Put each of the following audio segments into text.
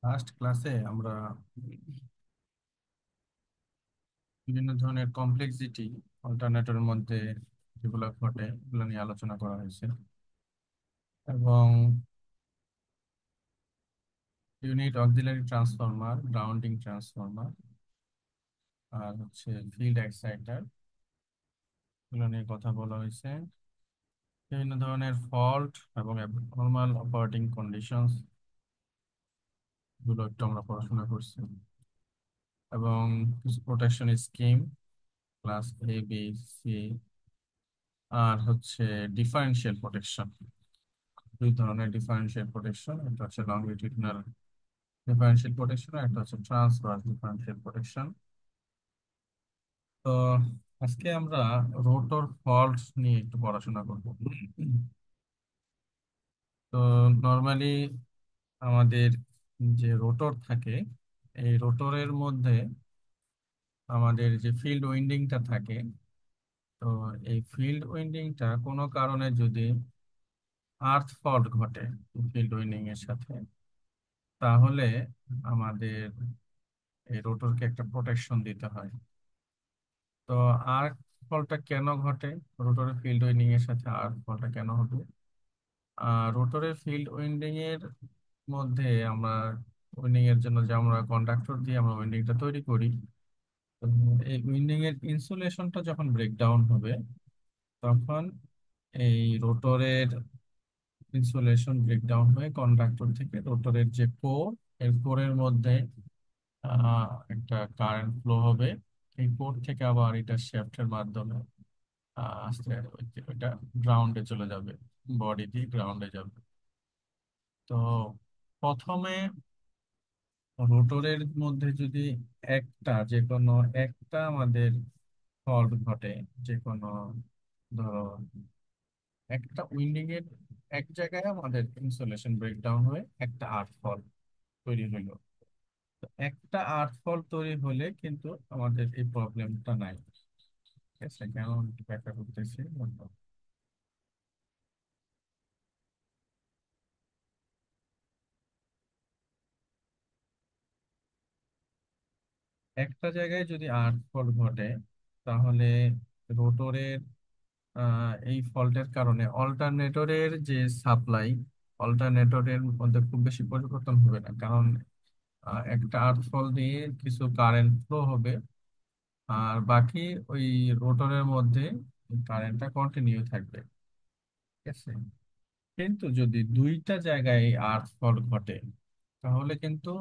Last ক্লাসে আমরা বিভিন্ন ধরনের কমপ্লেক্সিটি অল্টারনেটরের মধ্যে যেগুলো ঘটে এগুলো নিয়ে আলোচনা করা হয়েছে এবং unit auxiliary transformer, grounding transformer আর হচ্ছে ফিল্ড এক্সাইটার এগুলো নিয়ে কথা বলা হয়েছে। বিভিন্ন ধরনের ফল্ট এবং নর্মাল অপারেটিং কন্ডিশনস গুলো একটু আমরা পড়াশোনা করছি এবং কিছু protection scheme class A B C আর হচ্ছে ডিফারেনশিয়াল প্রোটেকশন। দুই ধরনের ডিফারেনশিয়াল প্রোটেকশন, একটা হচ্ছে লংগিটিউডিনাল ডিফারেনশিয়াল প্রোটেকশন আর একটা হচ্ছে ট্রান্সভার্স ডিফারেনশিয়াল প্রোটেকশন। তো আজকে আমরা রোটর ফল্টস নিয়ে একটু পড়াশোনা করব। তো নর্মালি আমাদের যে রোটর থাকে, এই রোটরের মধ্যে আমাদের যে ফিল্ড উইন্ডিংটা থাকে, তো এই ফিল্ড উইন্ডিংটা কোনো কারণে যদি আর্থ ফল্ট ঘটে ফিল্ড উইন্ডিং এর সাথে, তাহলে আমাদের এই রোটরকে একটা প্রোটেকশন দিতে হয়। তো আর্ক ফলটা কেন ঘটে, রোটরের ফিল্ড উইন্ডিং এর সাথে আর্ক ফলটা কেন হবে? রোটরের ফিল্ড উইন্ডিং এর মধ্যে আমরা উইন্ডিং এর জন্য যে আমরা কন্ডাক্টর দিয়ে আমরা উইন্ডিংটা তৈরি করি, তো এই উইন্ডিং এর ইনসুলেশনটা যখন ব্রেকডাউন হবে, তখন এই রোটরের ইনসুলেশন ব্রেকডাউন হয়ে কন্ডাক্টর থেকে রোটরের যে কোর, এর কোরের মধ্যে একটা কারেন্ট ফ্লো হবে। এই কোর থেকে আবার এটা শ্যাফটের মাধ্যমে আস্তে ওইটা গ্রাউন্ডে চলে যাবে, বডি দিয়ে গ্রাউন্ডে যাবে। তো প্রথমে রোটরের মধ্যে যদি যে কোনো একটা আমাদের ফল্ট ঘটে, যে কোনো ধরো একটা উইন্ডিং এর এক জায়গায় আমাদের ইনসুলেশন ব্রেকডাউন হয়ে একটা আর্থ ফল তৈরি হলো। তো একটা আর্থ ফল তৈরি হলে কিন্তু আমাদের এই প্রবলেমটা নাই। ঠিক আছে, কেন একটু ব্যাখ্যা করতেছি। একটা জায়গায় যদি আর্থ ফল ঘটে, তাহলে রোটরের এই ফল্টের কারণে অল্টারনেটরের যে সাপ্লাই, অল্টারনেটরের মধ্যে খুব বেশি পরিবর্তন হবে না, কারণ একটা আর্থ ফল দিয়ে কিছু কারেন্ট ফ্লো হবে আর বাকি ওই রোটরের মধ্যে কারেন্টটা কন্টিনিউ থাকবে। ঠিক আছে, কিন্তু যদি দুইটা জায়গায় আর্থ ফল ঘটে, তাহলে কিন্তু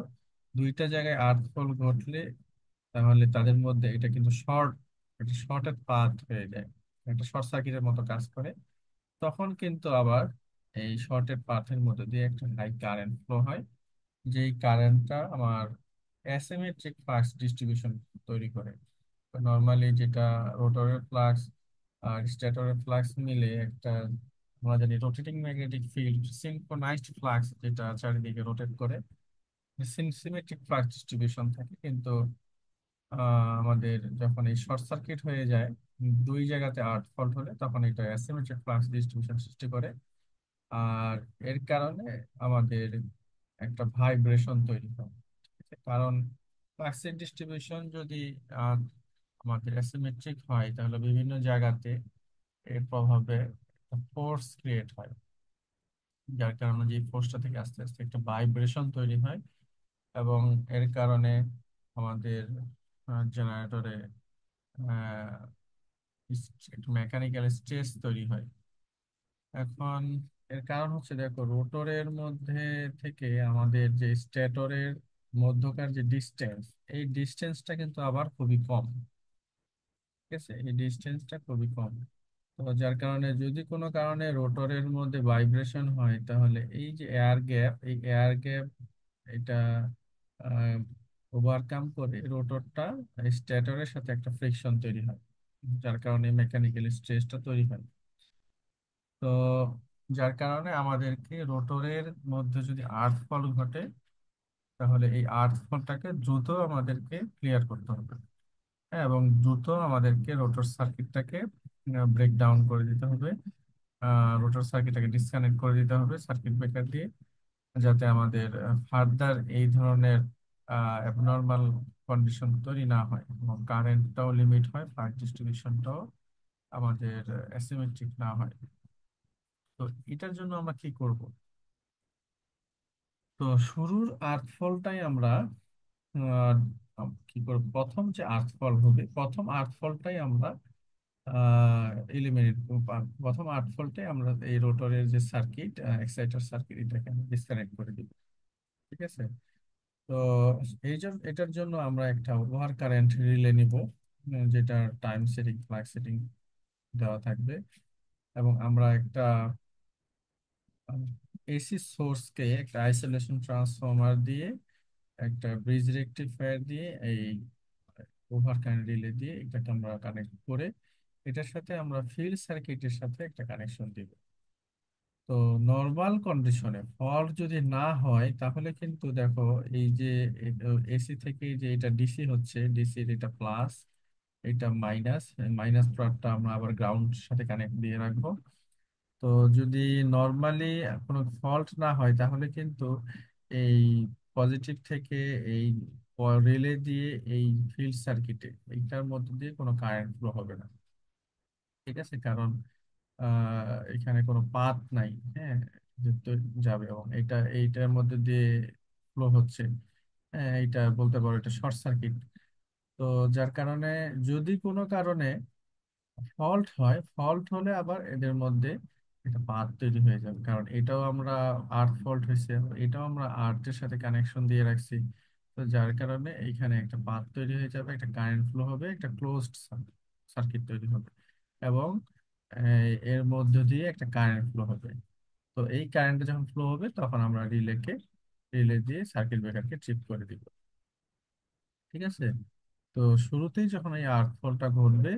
দুইটা জায়গায় আর্থ ফল ঘটলে তাহলে তাদের মধ্যে এটা কিন্তু একটা শর্টের পাথ হয়ে যায়, একটা শর্ট সার্কিটের মতো কাজ করে। তখন কিন্তু আবার এই শর্টের পাথের মধ্যে দিয়ে একটা হাই কারেন্ট ফ্লো হয়, যেই কারেন্টটা আমার অ্যাসিমেট্রিক ফ্লাক্স ডিস্ট্রিবিউশন তৈরি করে। নর্মালি যেটা রোটরের ফ্লাক্স আর স্ট্যাটরের ফ্লাক্স মিলে একটা, আমরা জানি rotating magnetic field synchronized flux যেটা চারিদিকে রোটেট করে, সিমেট্রিক ফ্লাক্স ডিস্ট্রিবিউশন থাকে। কিন্তু আমাদের যখন এই শর্ট সার্কিট হয়ে যায়, দুই জায়গাতে আর্থ ফল্ট হলে তখন এটা অ্যাসিমেট্রিক ফ্লাক্স ডিস্ট্রিবিউশন সৃষ্টি করে। আর এর কারণে আমাদের একটা ভাইব্রেশন তৈরি হয়। ঠিক আছে? কারণ ফ্লাক্সের ডিস্ট্রিবিউশন যদি আহ, আমাদের অ্যাসিমেট্রিক হয়, তাহলে বিভিন্ন জায়গাতে এর প্রভাবে ফোর্স ক্রিয়েট হয়, যার কারণে যে ফোর্সটা থেকে আস্তে আস্তে একটা ভাইব্রেশন তৈরি হয় এবং এর কারণে আমাদের জেনারেটরে একটা মেকানিক্যাল স্ট্রেস তৈরি হয়। এখন এর কারণ হচ্ছে, দেখো, রোটরের মধ্যে থেকে আমাদের যে স্টেটরের মধ্যকার যে ডিস্টেন্স, এই ডিস্টেন্সটা কিন্তু আবার খুবই কম। ঠিক আছে, এই ডিস্টেন্সটা খুবই কম। তো যার কারণে যদি কোনো কারণে রোটরের মধ্যে ভাইব্রেশন হয়, তাহলে এই যে এয়ার গ্যাপ, এই এয়ার গ্যাপ এটা ওভারকাম করে রোটরটা স্টেটরের সাথে একটা ফ্রিকশন তৈরি হয়, যার কারণে মেকানিক্যাল স্ট্রেসটা তৈরি হয়। তো যার কারণে আমাদেরকে রোটরের মধ্যে যদি আর্থ ফল ঘটে, তাহলে এই আর্থ ফলটাকে দ্রুত আমাদেরকে ক্লিয়ার করতে হবে। হ্যাঁ, এবং দ্রুত আমাদেরকে রোটর সার্কিটটাকে ব্রেক ডাউন করে দিতে হবে, রোটর সার্কিটটাকে ডিসকানেক্ট করে দিতে হবে সার্কিট ব্রেকার দিয়ে, যাতে আমাদের ফার্দার এই ধরনের অ্যাবনর্মাল কন্ডিশন তৈরি না হয় এবং কারেন্টটাও লিমিট হয়, ফ্লাড ডিস্ট্রিবিউশনটাও আমাদের অ্যাসিমেট্রিক না হয়। তো এটার জন্য আমরা কি করব? তো শুরুর আর্থফলটাই আমরা কি করব, প্রথম যে আর্থফল হবে প্রথম আর্থফলটাই আমরা এলিমিনেট, প্রথম আর্থফলটাই আমরা এই রোটরের যে সার্কিট, এক্সাইটার সার্কিট, এটাকে আমরা ডিসকানেক্ট করে দিব। ঠিক আছে। তো এটার জন্য আমরা একটা ওভার কারেন্ট রিলে নিব, যেটা টাইম সেটিং ফ্ল্যাগ সেটিং দেওয়া থাকবে। এবং আমরা একটা এসি সোর্সকে একটা আইসোলেশন ট্রান্সফর্মার দিয়ে, একটা ব্রিজ রেকটিফায়ার দিয়ে, এই ওভার কারেন্ট রিলে দিয়ে এটাকে আমরা কানেক্ট করে এটার সাথে আমরা ফিল্ড সার্কিটের সাথে একটা কানেকশন দিব। তো নর্মাল কন্ডিশনে ফল্ট যদি না হয় তাহলে কিন্তু দেখো, এই যে এসি থেকে যে এটা ডিসি হচ্ছে, ডিসির এটা প্লাস, এটা মাইনাস, মাইনাস প্রান্তটা আমরা আবার গ্রাউন্ড সাথে কানেক্ট দিয়ে রাখবো। তো যদি নর্মালি কোনো ফল্ট না হয় তাহলে কিন্তু এই পজিটিভ থেকে এই রিলে দিয়ে এই ফিল্ড সার্কিটে এইটার মধ্যে দিয়ে কোনো কারেন্ট ফ্লো হবে না। ঠিক আছে, কারণ এখানে কোনো পাথ নাই, হ্যাঁ, যে তো যাবে, এবং এটা এইটার মধ্যে দিয়ে ফ্লো হচ্ছে। হ্যাঁ, এইটা বলতে পারো এটা শর্ট সার্কিট। তো যার কারণে যদি কোনো কারণে ফল্ট হয়, ফল্ট হলে আবার এদের মধ্যে একটা পাথ তৈরি হয়ে যাবে, কারণ এটাও আমরা আর্থ ফল্ট হয়েছে, এটাও আমরা আর্থের সাথে কানেকশন দিয়ে রাখছি। তো যার কারণে এইখানে একটা পাথ তৈরি হয়ে যাবে, একটা কারেন্ট ফ্লো হবে, একটা ক্লোজড সার্কিট তৈরি হবে, এবং এর মধ্য দিয়ে একটা কারেন্ট ফ্লো হবে। তো এই কারেন্টটা যখন ফ্লো হবে তখন আমরা রিলে দিয়ে সার্কিট ব্রেকারকে ট্রিপ করে দিব। ঠিক আছে। তো শুরুতেই যখন এই আর্থ ফলটা ঘটবে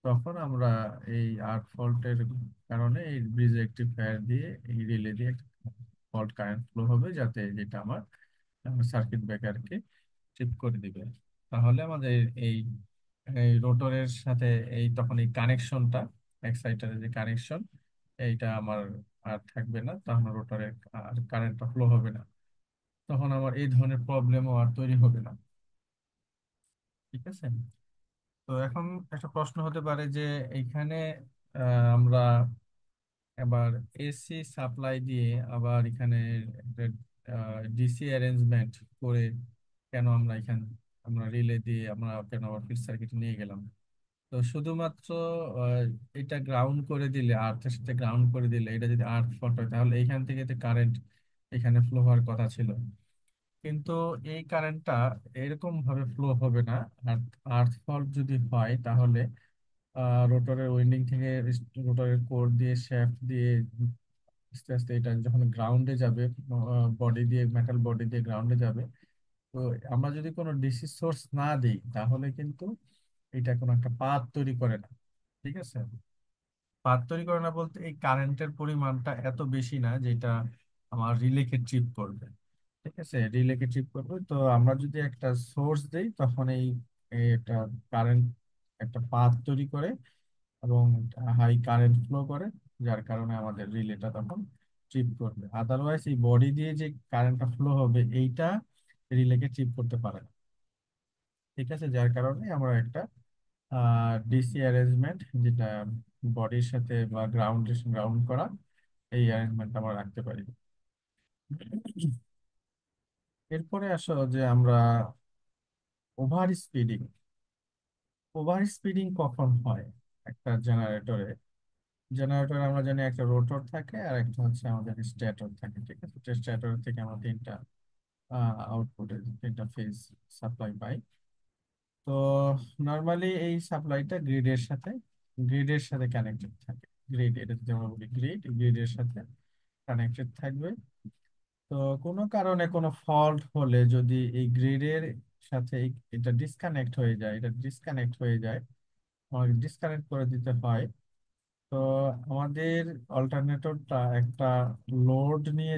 তখন আমরা এই আর্থ ফল্টের কারণে এই ব্রিজ রেকটিফায়ার দিয়ে এই রিলে দিয়ে ফল্ট কারেন্ট ফ্লো হবে, যাতে যেটা আমার সার্কিট ব্রেকারকে ট্রিপ করে দিবে। তাহলে আমাদের এই এই রোটরের সাথে এই তখন এই কানেকশনটা, এক্সাইটারের যে কানেকশন, এইটা আমার আর থাকবে না, তখন রোটরের আর কারেন্টটা ফ্লো হবে না, তখন আমার এই ধরনের প্রবলেমও আর তৈরি হবে না। ঠিক আছে। তো এখন একটা প্রশ্ন হতে পারে যে এইখানে আমরা এবার এসি সাপ্লাই দিয়ে আবার এখানে একটা ডিসি অ্যারেঞ্জমেন্ট করে কেন আমরা আমরা রিলে দিয়ে আমরা কেন আবার ফিল্ড সার্কিট নিয়ে গেলাম? তো শুধুমাত্র এটা গ্রাউন্ড করে দিলে, আর্থের সাথে গ্রাউন্ড করে দিলে, এটা যদি আর্থ ফল্ট হয় তাহলে এইখান থেকে যে কারেন্ট এখানে ফ্লো হওয়ার কথা ছিল, কিন্তু এই কারেন্টটা এরকম ভাবে ফ্লো হবে না। আর আর্থ ফল্ট যদি হয় তাহলে রোটরের উইন্ডিং থেকে, রোটরের কোর দিয়ে, শ্যাফট দিয়ে আস্তে আস্তে এটা যখন গ্রাউন্ডে যাবে, বডি দিয়ে, মেটাল বডি দিয়ে গ্রাউন্ডে যাবে। তো আমরা যদি কোনো ডিসি সোর্স না দিই তাহলে কিন্তু এটা কোনো একটা পাথ তৈরি করে না। ঠিক আছে। পাথ তৈরি করে না বলতে এই কারেন্টের পরিমাণটা এত বেশি না যেটা আমার রিলেকে ট্রিপ করবে। ঠিক আছে, রিলেকে ট্রিপ করবে। তো আমরা যদি একটা সোর্স দেই তখন এই একটা কারেন্ট একটা পাথ তৈরি করে এবং হাই কারেন্ট ফ্লো করে, যার কারণে আমাদের রিলেটা তখন ট্রিপ করবে। আদারওয়াইজ এই বডি দিয়ে যে কারেন্টটা ফ্লো হবে এইটা রিলেকে ট্রিপ করতে পারে না। ঠিক আছে, যার কারণে আমরা একটা ডিসি অ্যারেঞ্জমেন্ট, যেটা বডির সাথে বা গ্রাউন্ড করা, এই অ্যারেঞ্জমেন্ট আমরা রাখতে পারি। এরপরে আসো যে আমরা ওভার স্পিডিং, ওভার স্পিডিং কখন হয় একটা জেনারেটরে? জেনারেটর আমরা জানি একটা রোটর থাকে আর একটা হচ্ছে আমাদের স্ট্যাটর থাকে। ঠিক আছে, স্ট্যাটর থেকে আমরা তিনটা আউটপুটের তিনটা ফেজ সাপ্লাই পাই। তো নর্মালি এই সাপ্লাইটা গ্রিডের সাথে কানেক্টেড থাকে। গ্রিড, এটা যদি আমরা বলি গ্রিডের সাথে কানেক্টেড থাকবে। তো কোনো কারণে কোনো ফল্ট হলে যদি এই গ্রিডের সাথে এটা ডিসকানেক্ট হয়ে যায়, আমাকে ডিসকানেক্ট করে দিতে হয়। তো আমাদের অল্টারনেটরটা একটা লোড নিয়ে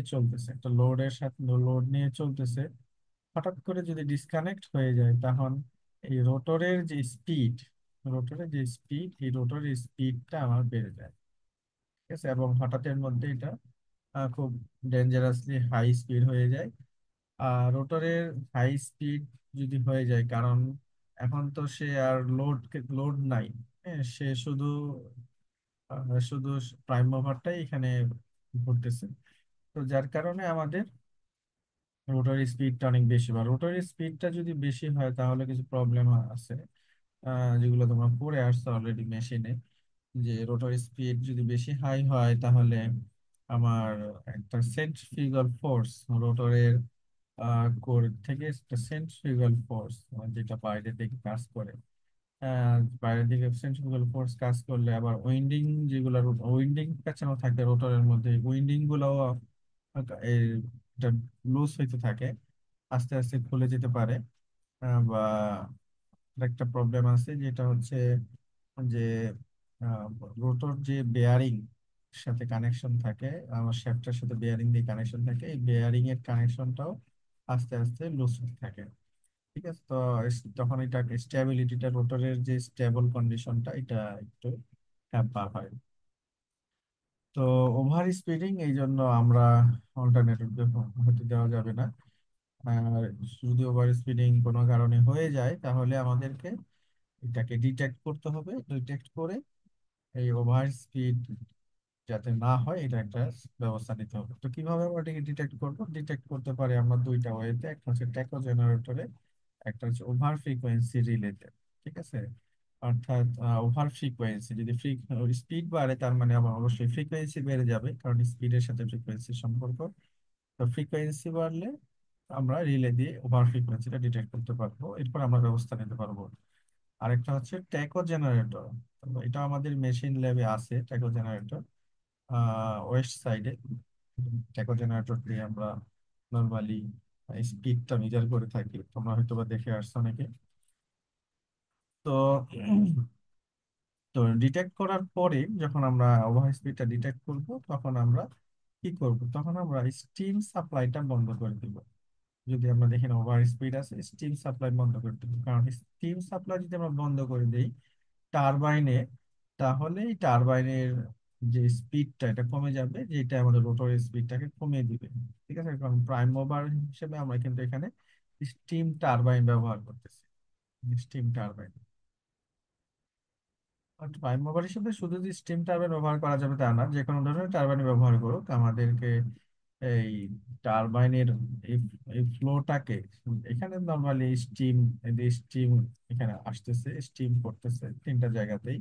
চলতেছে, হঠাৎ করে যদি ডিসকানেক্ট হয়ে যায় তখন এই রোটরের যে স্পিডটা আমার বেড়ে যায়। ঠিক আছে, এবং হঠাৎ এর মধ্যে এটা খুব ডেঞ্জারাসলি হাই স্পিড হয়ে যায়। আর রোটরের হাই স্পিড যদি হয়ে যায়, কারণ এখন তো সে আর লোড লোড নাই, হ্যাঁ, সে শুধু শুধু প্রাইম মুভারটাই এখানে ঘুরতেছে। তো যার কারণে আমাদের রোটর স্পিডটা অনেক বেশি, বা রোটর স্পিডটা যদি বেশি হয় তাহলে কিছু প্রবলেম আছে, যেগুলো তোমরা পড়ে আসছো অলরেডি মেশিনে। যে রোটর স্পিড যদি বেশি হাই হয় তাহলে আমার একটা সেন্ট্রিফিউগাল ফোর্স রোটরের কোর থেকে একটা সেন্ট্রিফিউগাল ফোর্স যেটা বাইরে থেকে কাজ করে, বাইরের দিকে সেন্ট্রিফিউগাল ফোর্স কাজ করলে আবার উইন্ডিং, যেগুলো উইন্ডিং পেঁচানো থাকে রোটরের মধ্যে, উইন্ডিং গুলো এই লুজ হইতে থাকে, আস্তে আস্তে খুলে যেতে পারে। বা একটা প্রবলেম আছে যেটা হচ্ছে যে রোটর যে বেয়ারিং সাথে কানেকশন থাকে, আমার শ্যাফটের সাথে বেয়ারিং দিয়ে কানেকশন থাকে, এই বেয়ারিং এর কানেকশনটাও আস্তে আস্তে লুজ হতে থাকে। ঠিক আছে, তো তখন এটা স্টেবিলিটিটা, রোটরের যে স্টেবল কন্ডিশনটা, এটা একটু হ্যাম্পার হয়। তো ওভার স্পিডিং এই জন্য আমরা অল্টারনেটর হতে দেওয়া যাবে না। আর যদি ওভার স্পিডিং কোনো কারণে হয়ে যায় তাহলে আমাদেরকে এটাকে ডিটেক্ট করতে হবে, ডিটেক্ট করে এই ওভার স্পিড যাতে না হয় এটা একটা ব্যবস্থা নিতে হবে। তো কিভাবে আমরা এটাকে ডিটেক্ট করবো? ডিটেক্ট করতে পারি আমরা দুইটা ওয়েতে, একটা হচ্ছে ট্যাকো জেনারেটরে, একটা হচ্ছে ওভার ফ্রিকোয়েন্সি রিলেতে। ঠিক আছে, অর্থাৎ ওভার ফ্রিকোয়েন্সি যদি স্পিড বাড়ে তার মানে আবার অবশ্যই ফ্রিকোয়েন্সি বেড়ে যাবে, কারণ স্পিডের সাথে ফ্রিকোয়েন্সির সম্পর্ক। তো ফ্রিকোয়েন্সি বাড়লে আমরা রিলে দিয়ে ওভার ফ্রিকোয়েন্সিটা ডিটেক্ট করতে পারবো, এরপর আমরা ব্যবস্থা নিতে পারবো। আরেকটা হচ্ছে ট্যাকো জেনারেটর। এটা আমাদের মেশিন ল্যাবে আছে, ট্যাকো জেনারেটর ওয়েস্ট সাইডে। ট্যাকো জেনারেটর দিয়ে আমরা নর্মালি স্পিডটা মেজার করে থাকি, তোমরা হয়তো বা দেখে আসছো অনেকে। তো তো ডিটেক্ট করার পরে যখন আমরা ওভার স্পিডটা ডিটেক্ট করব তখন আমরা কি করব, তখন আমরা স্টিম সাপ্লাইটা বন্ধ করে দিব। যদি আমরা দেখি না ওভার স্পিড আছে, স্টিম সাপ্লাই বন্ধ করে দিব, কারণ স্টিম সাপ্লাই যদি আমরা বন্ধ করে দিই টারবাইনে, তাহলে এই টারবাইনের যে স্পিডটা এটা কমে যাবে, যেটা আমাদের রোটরের স্পিডটাকে কমিয়ে দিবে। ঠিক আছে, কারণ প্রাইম মুভার হিসেবে আমরা কিন্তু এখানে স্টিম টারবাইন ব্যবহার করতেছি, স্টিম টারবাইন। আর প্রাইম মুভার হিসেবে শুধু যে স্টিম টারবাইন ব্যবহার করা যাবে তা না, যে কোনো ধরনের টারবাইন ব্যবহার করুক আমাদেরকে এই টারবাইনের এই এই ফ্লোটাকে, এখানে নর্মালি স্টিম, স্টিম এখানে আসতেছে, স্টিম করতেছে তিনটা জায়গাতেই।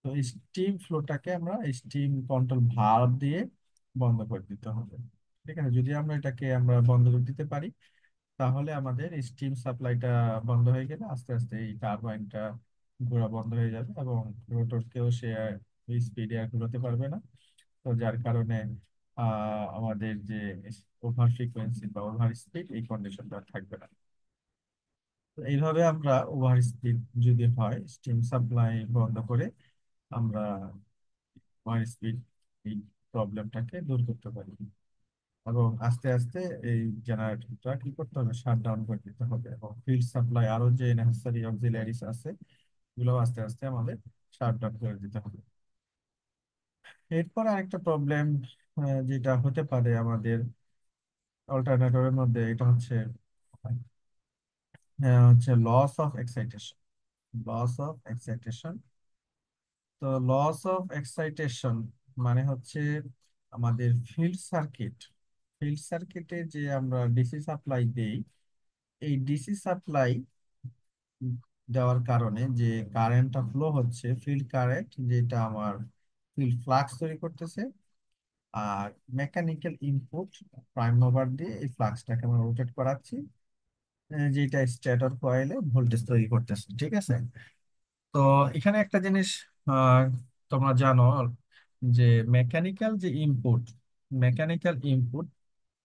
তো স্টিম ফ্লোটাকে আমরা স্টিম কন্ট্রোল ভালভ দিয়ে বন্ধ করে দিতে হবে। ঠিক আছে, যদি আমরা বন্ধ করে দিতে পারি তাহলে আমাদের স্টিম সাপ্লাইটা বন্ধ হয়ে গেলে আস্তে আস্তে এই টারবাইনটা ঘোরা বন্ধ হয়ে যাবে, এবং রোটরকেও সে স্পিডে আর ঘুরোতে পারবে না। তো যার কারণে আমাদের যে ওভার ফ্রিকোয়েন্সি বা ওভার স্পিড এই কন্ডিশনটা থাকবে না। তো এইভাবে আমরা ওভার স্পিড যদি হয় স্টিম সাপ্লাই বন্ধ করে আমরা ওভার স্পিড এই প্রবলেমটাকে দূর করতে পারি। এবং আস্তে আস্তে এই জেনারেটরটা কি করতে হবে, শাট ডাউন করে দিতে হবে, এবং ফিল্ড সাপ্লাই আরো যে নেসেসারি অক্সিলারিজ আছে এগুলো আস্তে আস্তে আমাদের শাট ডাউন করে দিতে হবে। এরপর আরেকটা প্রবলেম যেটা হতে পারে আমাদের অল্টারনেটরের মধ্যে, এটা হচ্ছে loss of excitation. Loss of excitation. তো লস অফ এক্সাইটেশন মানে হচ্ছে আমাদের ফিল্ড সার্কিটে যে আমরা ডিসি সাপ্লাই দেই, এই ডিসি সাপ্লাই দেওয়ার কারণে যে কারেন্টটা ফ্লো হচ্ছে, ফিল্ড কারেন্ট, যেটা আমার ফিল্ড ফ্লাক্স তৈরি করতেছে। আর মেকানিক্যাল ইনপুট প্রাইম মুভার দিয়ে এই ফ্লাক্সটাকে আমরা রোটেট করাচ্ছি, যেটা স্টেটর কয়েলে ভোল্টেজ তৈরি করতেছে। ঠিক আছে, তো এখানে একটা জিনিস আহ, তোমরা জানো যে মেকানিক্যাল যে ইনপুট, মেকানিক্যাল ইনপুট,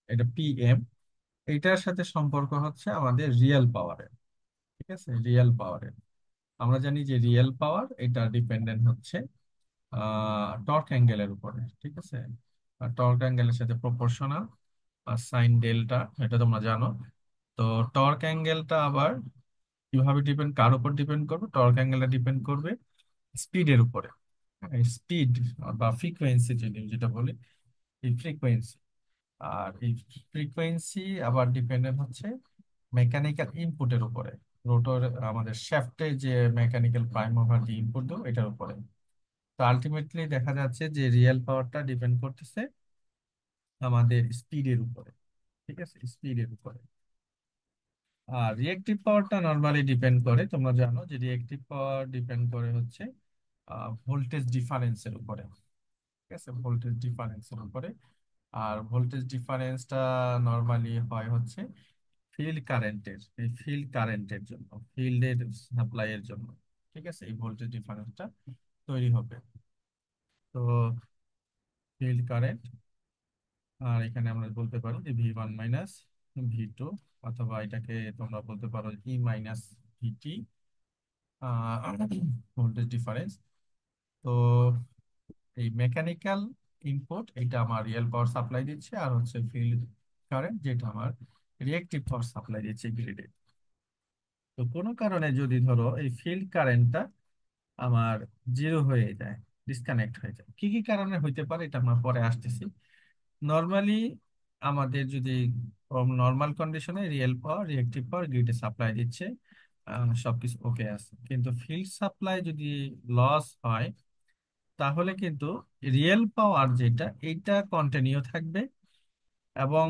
এটা পিএম, এটার সাথে সম্পর্ক হচ্ছে আমাদের রিয়েল পাওয়ারের। ঠিক আছে, রিয়েল পাওয়ারের আমরা জানি যে রিয়েল পাওয়ার এটা ডিপেন্ডেন্ট হচ্ছে টর্ক অ্যাঙ্গেলের উপরে। ঠিক আছে, টর্ক অ্যাঙ্গেলের সাথে প্রপোর্শনাল সাইন ডেল্টা, এটা তোমরা জানো। তো টর্ক অ্যাঙ্গেলটা আবার কিভাবে কার উপর ডিপেন্ড করবে? টর্ক অ্যাঙ্গেলটা ডিপেন্ড করবে স্পিডের উপরে। স্পিড বা ফ্রিকোয়েন্সি যেটা বলি, এই ফ্রিকোয়েন্সি। আর এই ফ্রিকোয়েন্সি আবার ডিপেন্ডেন্ট হচ্ছে মেকানিক্যাল ইনপুটের উপরে, রোটর আমাদের শ্যাফটে যে মেকানিক্যাল প্রাইম মুভার যে ইনপুট দেবো এটার উপরে। তো আলটিমেটলি দেখা যাচ্ছে যে রিয়েল পাওয়ারটা ডিপেন্ড করতেছে আমাদের স্পিডের উপরে। ঠিক আছে, স্পিডের উপরে। আর রিয়েক্টিভ পাওয়ারটা নর্মালি ডিপেন্ড করে, তোমরা জানো যে রিয়েক্টিভ পাওয়ার ডিপেন্ড করে হচ্ছে ভোল্টেজ ডিফারেন্সের উপরে। ঠিক আছে, ভোল্টেজ ডিফারেন্সের উপরে। আর ভোল্টেজ ডিফারেন্সটা নর্মালি হয় হচ্ছে ফিল্ড কারেন্টের, এই ফিল্ড কারেন্টের জন্য, ফিল্ডের সাপ্লাই এর জন্য। ঠিক আছে, এই ভোল্টেজ ডিফারেন্সটা তৈরি হবে। তো ফিল্ড কারেন্ট, আর এখানে আমরা বলতে পারি যে V1 - V2, অথবা এটাকে তোমরা বলতে পারো E - VT, ভোল্টেজ ডিফারেন্স। তো এই মেকানিক্যাল ইনপুট এটা আমার রিয়েল পাওয়ার সাপ্লাই দিচ্ছে, আর হচ্ছে ফিল্ড কারেন্ট যেটা আমার রিয়েক্টিভ পাওয়ার সাপ্লাই দিচ্ছে গ্রিডে। তো কোনো কারণে যদি ধরো এই ফিল্ড কারেন্টটা আমার জিরো হয়ে যায়, ডিসকানেক্ট হয়ে যায়, কি কি কারণে হইতে পারে এটা আমরা পরে আসতেছি। নর্মালি আমাদের যদি নর্মাল কন্ডিশনে রিয়েল পাওয়ার রিয়েক্টিভ পাওয়ার গ্রিডে সাপ্লাই দিচ্ছে, সবকিছু ওকে আছে, কিন্তু ফিল্ড সাপ্লাই যদি লস হয় তাহলে কিন্তু রিয়েল পাওয়ার যেটা এইটা কন্টিনিউ থাকবে, এবং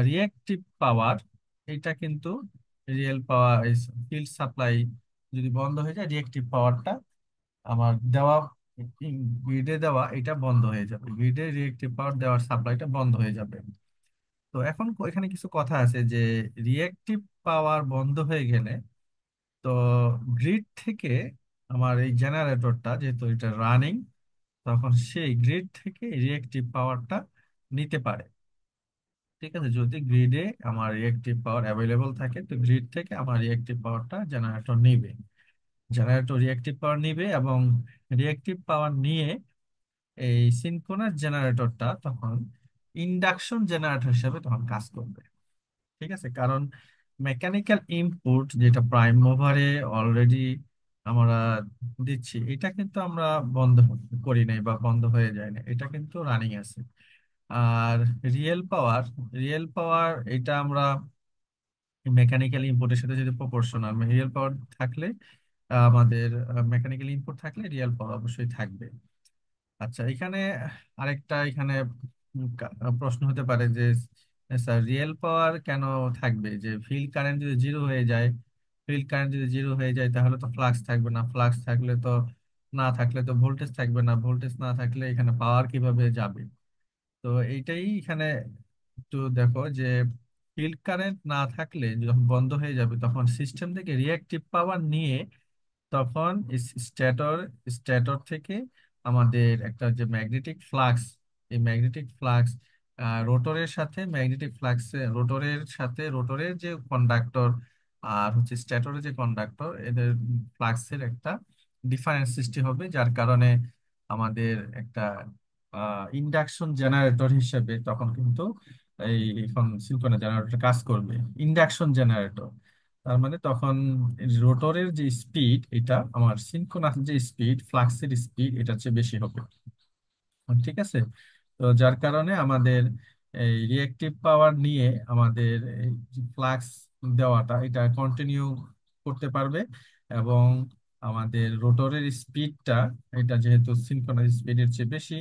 রিয়েক্টিভ পাওয়ার এটা কিন্তু রিয়েল পাওয়ার, ফিল্ড সাপ্লাই যদি বন্ধ হয়ে যায় রিয়েক্টিভ পাওয়ারটা আমার দেওয়া, গ্রিডে দেওয়া এটা বন্ধ হয়ে যাবে, গ্রিডে রিয়েক্টিভ পাওয়ার দেওয়ার সাপ্লাইটা বন্ধ হয়ে যাবে। তো এখন এখানে কিছু কথা আছে যে রিয়েক্টিভ পাওয়ার বন্ধ হয়ে গেলে, তো গ্রিড থেকে আমার এই জেনারেটরটা যেহেতু এটা রানিং, তখন সেই গ্রিড থেকে রিয়েক্টিভ পাওয়ারটা নিতে পারে। ঠিক আছে, যদি গ্রিডে আমার রিয়েক্টিভ পাওয়ার অ্যাভেলেবল থাকে তো গ্রিড থেকে আমার রিয়েক্টিভ পাওয়ারটা জেনারেটর নিবে, জেনারেটর রিয়েক্টিভ পাওয়ার নিবে, এবং রিয়েক্টিভ পাওয়ার নিয়ে এই সিনক্রোনাস জেনারেটরটা তখন ইন্ডাকশন জেনারেটর হিসেবে তখন কাজ করবে। ঠিক আছে, কারণ মেকানিক্যাল ইনপুট যেটা প্রাইম মুভারে অলরেডি আমরা দিচ্ছি এটা কিন্তু আমরা বন্ধ করি নাই বা বন্ধ হয়ে যায় না, এটা কিন্তু রানিং আছে। আর রিয়েল পাওয়ার, রিয়েল পাওয়ার এটা আমরা মেকানিক্যাল ইনপুটের সাথে যদি প্রপোর্শনাল, রিয়েল পাওয়ার থাকলে আমাদের মেকানিক্যাল ইনপুট থাকলে রিয়েল পাওয়ার অবশ্যই থাকবে। আচ্ছা, এখানে আরেকটা এখানে প্রশ্ন হতে পারে যে স্যার রিয়েল পাওয়ার কেন থাকবে, যে ফিল্ড কারেন্ট যদি জিরো হয়ে যায়, ফিল্ড কারেন্ট যদি জিরো হয়ে যায় তাহলে তো ফ্লাক্স থাকবে না, ফ্লাক্স থাকলে তো, না থাকলে তো ভোল্টেজ থাকবে না, ভোল্টেজ না থাকলে এখানে পাওয়ার কিভাবে যাবে। তো এইটাই এখানে একটু দেখো যে ফিল্ড কারেন্ট না থাকলে যখন বন্ধ হয়ে যাবে তখন সিস্টেম থেকে রিঅ্যাক্টিভ পাওয়ার নিয়ে তখন স্ট্যাটর, স্ট্যাটর থেকে আমাদের একটা যে ম্যাগনেটিক ফ্লাক্স, এই ম্যাগনেটিক ফ্লাক্স রোটরের সাথে, ম্যাগনেটিক ফ্লাক্স রোটরের সাথে, রোটরের যে কন্ডাক্টর আর হচ্ছে স্ট্যাটরের যে কন্ডাক্টর, এদের ফ্লাক্সের একটা ডিফারেন্স সৃষ্টি হবে, যার কারণে আমাদের একটা ইন্ডাকশন জেনারেটর হিসেবে তখন কিন্তু এই এখন সিনক্রোনাস জেনারেটর কাজ করবে, ইন্ডাকশন জেনারেটর। তার মানে তখন রোটরের যে স্পিড এটা আমার সিনক্রোনাস যে স্পিড, ফ্লাক্সের স্পিড এটা চেয়ে বেশি হবে। ঠিক আছে, তো যার কারণে আমাদের এই রিঅ্যাক্টিভ পাওয়ার নিয়ে আমাদের এই ফ্লাক্স দেওয়াটা এটা কন্টিনিউ করতে পারবে, এবং আমাদের রোটরের স্পিডটা এটা যেহেতু সিনক্রোনাস স্পিডের চেয়ে বেশি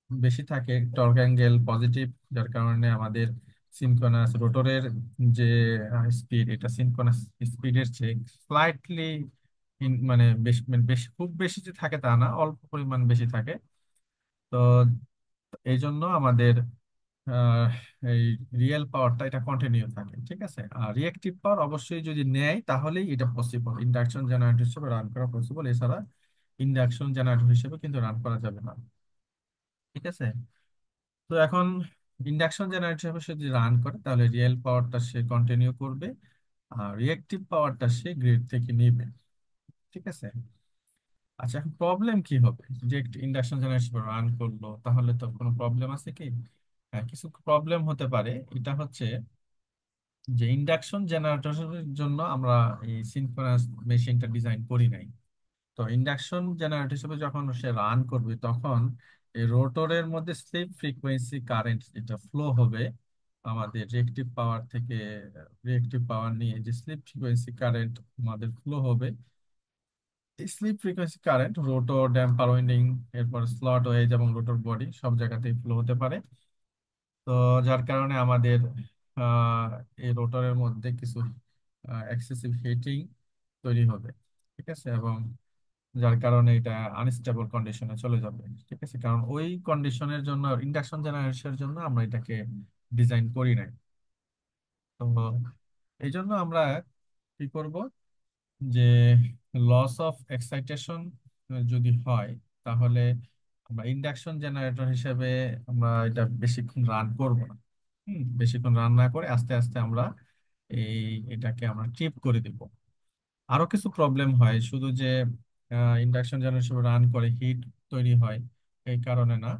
বেশি থাকে, টর্ক অ্যাঙ্গেল পজিটিভ, যার কারণে আমাদের সিনক্রোনাস রোটরের যে স্পিড এটা সিনক্রোনাস স্পিডের চেয়ে স্লাইটলি মানে বেশি, মানে বেশি, খুব বেশি যে থাকে তা না, অল্প পরিমাণ বেশি থাকে। তো এই জন্য আমাদের আহ, এই রিয়েল পাওয়ারটা এটা কন্টিনিউ থাকে। ঠিক আছে, আর রিয়েক্টিভ পাওয়ার অবশ্যই যদি নেয় তাহলেই এটা পসিবল, ইন্ডাকশন জেনারেটর হিসেবে রান করা পসিবল, এছাড়া ইন্ডাকশন জেনারেটর হিসেবে কিন্তু রান করা যাবে না। ঠিক আছে, তো এখন ইন্ডাকশন জেনারেটর হিসেবে সে যদি রান করে তাহলে রিয়েল পাওয়ারটা সে কন্টিনিউ করবে, আর রিয়েক্টিভ পাওয়ারটা সে গ্রিড থেকে নেবে। ঠিক আছে, আচ্ছা এখন প্রবলেম কি হবে, যে ইন্ডাকশন জেনারেটর রান করলো তাহলে তো কোনো প্রবলেম আছে কি? হ্যাঁ, কিছু প্রবলেম হতে পারে। এটা হচ্ছে যে ইন্ডাকশন জেনারেটরের জন্য আমরা এই সিনক্রোনাস মেশিনটা ডিজাইন করি নাই। তো ইন্ডাকশন জেনারেটর হিসেবে যখন সে রান করবে তখন এই রোটরের মধ্যে স্লিপ ফ্রিকোয়েন্সি কারেন্ট যেটা ফ্লো হবে আমাদের রিয়েক্টিভ পাওয়ার থেকে, রিয়েক্টিভ পাওয়ার নিয়ে যে স্লিপ ফ্রিকোয়েন্সি কারেন্ট আমাদের ফ্লো হবে, এই slip frequency current rotor, damper winding, এরপর স্লট ওয়েজ এবং রোটর বডি সব জায়গাতেই ফ্লো হতে পারে। তো যার কারণে আমাদের আহ, এই রোটরের মধ্যে কিছু এক্সেসিভ হিটিং তৈরি হবে, ঠিক আছে, এবং যার কারণে এটা আনস্টেবল কন্ডিশনে চলে যাবে। ঠিক আছে, কারণ ওই কন্ডিশনের জন্য, ইন্ডাকশন জেনারেশনের জন্য আমরা এটাকে ডিজাইন করি নাই। তো এই জন্য আমরা কি করব, যে লস অফ এক্সাইটেশন যদি হয়, তাহলে আমরা ইন্ডাকশন জেনারেটর হিসেবে আমরা এটা বেশিক্ষণ রান করব না। বেশিক্ষণ রান না করে আস্তে আস্তে আমরা এই এটাকে আমরা ট্রিপ করে দিব। আরো কিছু প্রবলেম হয়, শুধু যে ইন্ডাকশন জেনারেটর রান করে হিট তৈরি হয় এই কারণে না,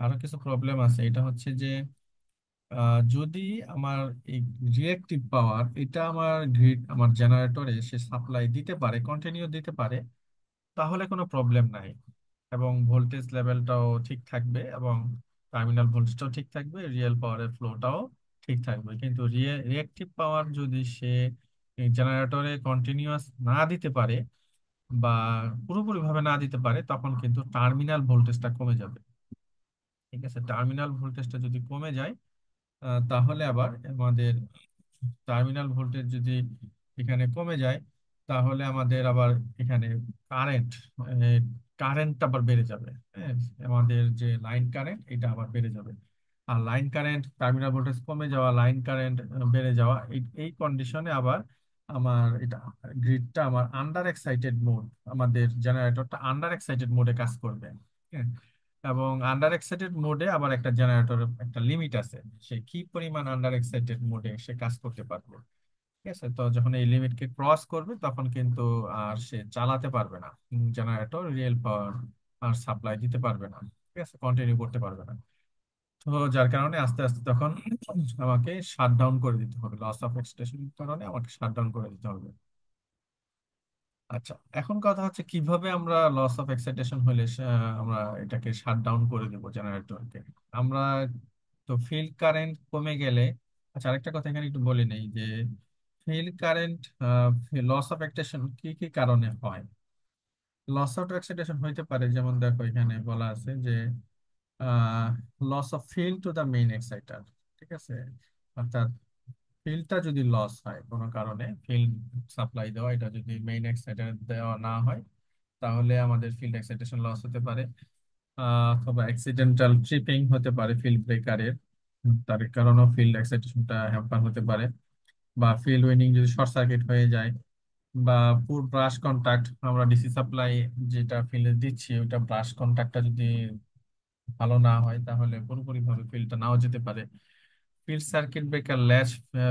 আরো কিছু প্রবলেম আছে। এটা হচ্ছে যে যদি আমার এই রিয়েক্টিভ পাওয়ার এটা আমার গ্রিড, আমার জেনারেটরে সে সাপ্লাই দিতে পারে, কন্টিনিউ দিতে পারে, তাহলে কোনো প্রবলেম নাই, এবং ভোল্টেজ লেভেলটাও ঠিক থাকবে, এবং টার্মিনাল ভোল্টেজটাও ঠিক থাকবে, রিয়েল পাওয়ারের ফ্লোটাও ঠিক থাকবে। কিন্তু রিয়েক্টিভ পাওয়ার যদি সে জেনারেটরে কন্টিনিউয়াস না দিতে পারে বা পুরোপুরি ভাবে না দিতে পারে, তখন কিন্তু টার্মিনাল ভোল্টেজটা কমে যাবে। ঠিক আছে, টার্মিনাল ভোল্টেজটা যদি কমে যায়, তাহলে আবার আমাদের টার্মিনাল ভোল্টেজ যদি এখানে কমে যায়, তাহলে আমাদের আবার এখানে কারেন্ট কারেন্ট আবার বেড়ে যাবে। হ্যাঁ, আমাদের যে লাইন কারেন্ট এটা আবার বেড়ে যাবে। আর লাইন কারেন্ট, টার্মিনাল ভোল্টেজ কমে যাওয়া, লাইন কারেন্ট বেড়ে যাওয়া, এই এই কন্ডিশনে আবার আমার এটা গ্রিডটা আমার আন্ডার এক্সাইটেড মোড, আমাদের জেনারেটরটা আন্ডার এক্সাইটেড মোডে কাজ করবে। হ্যাঁ, এবং আন্ডার এক্সাইটেড মোডে আবার একটা জেনারেটরের একটা লিমিট আছে, সে কি পরিমাণ আন্ডার এক্সাইটেড মোডে সে কাজ করতে পারবে। ঠিক আছে, তো যখন এই লিমিটকে ক্রস করবে তখন কিন্তু আর সে চালাতে পারবে না, জেনারেটর রিয়েল পাওয়ার আর সাপ্লাই দিতে পারবে না। ঠিক আছে, কন্টিনিউ করতে পারবে না। তো যার কারণে আস্তে আস্তে তখন আমাকে শাট ডাউন করে দিতে হবে, লস অফ এক্সটেনশন কারণে আমাকে শাট ডাউন করে দিতে হবে। আচ্ছা, এখন কথা হচ্ছে কিভাবে আমরা লস অফ এক্সাইটেশন হলে আমরা এটাকে শাট ডাউন করে দেবো জেনারেটরকে। আমরা তো ফিল্ড কারেন্ট কমে গেলে, আচ্ছা আরেকটা কথা এখানে একটু বলে নেই যে field current loss of excitation কি কি কারণে হয়। লস অফ এক্সাইটেশন হইতে পারে, যেমন দেখো এখানে বলা আছে যে loss of field to the main exciter. ঠিক আছে, অর্থাৎ ফিল্ডটা যদি লস হয় কোনো কারণে, ফিল্ড সাপ্লাই দেওয়া এটা যদি মেইন এক্সাইটার দেওয়া না হয়, তাহলে আমাদের ফিল্ড এক্সাইটেশন লস হতে পারে। অথবা অ্যাক্সিডেন্টাল ট্রিপিং হতে পারে ফিল্ড ব্রেকারের, তার কারণেও ফিল্ড এক্সাইটেশনটা হ্যাম্পার হতে পারে। বা ফিল্ড উইন্ডিং যদি শর্ট সার্কিট হয়ে যায়, বা পুর ব্রাশ কন্টাক্ট, আমরা ডিসি সাপ্লাই যেটা ফিল্ডে দিচ্ছি ওটা ব্রাশ কন্টাক্টটা যদি ভালো না হয়, তাহলে পুরোপুরি ভাবে ফিল্ডটা নাও যেতে পারে। Field circuit breaker latch,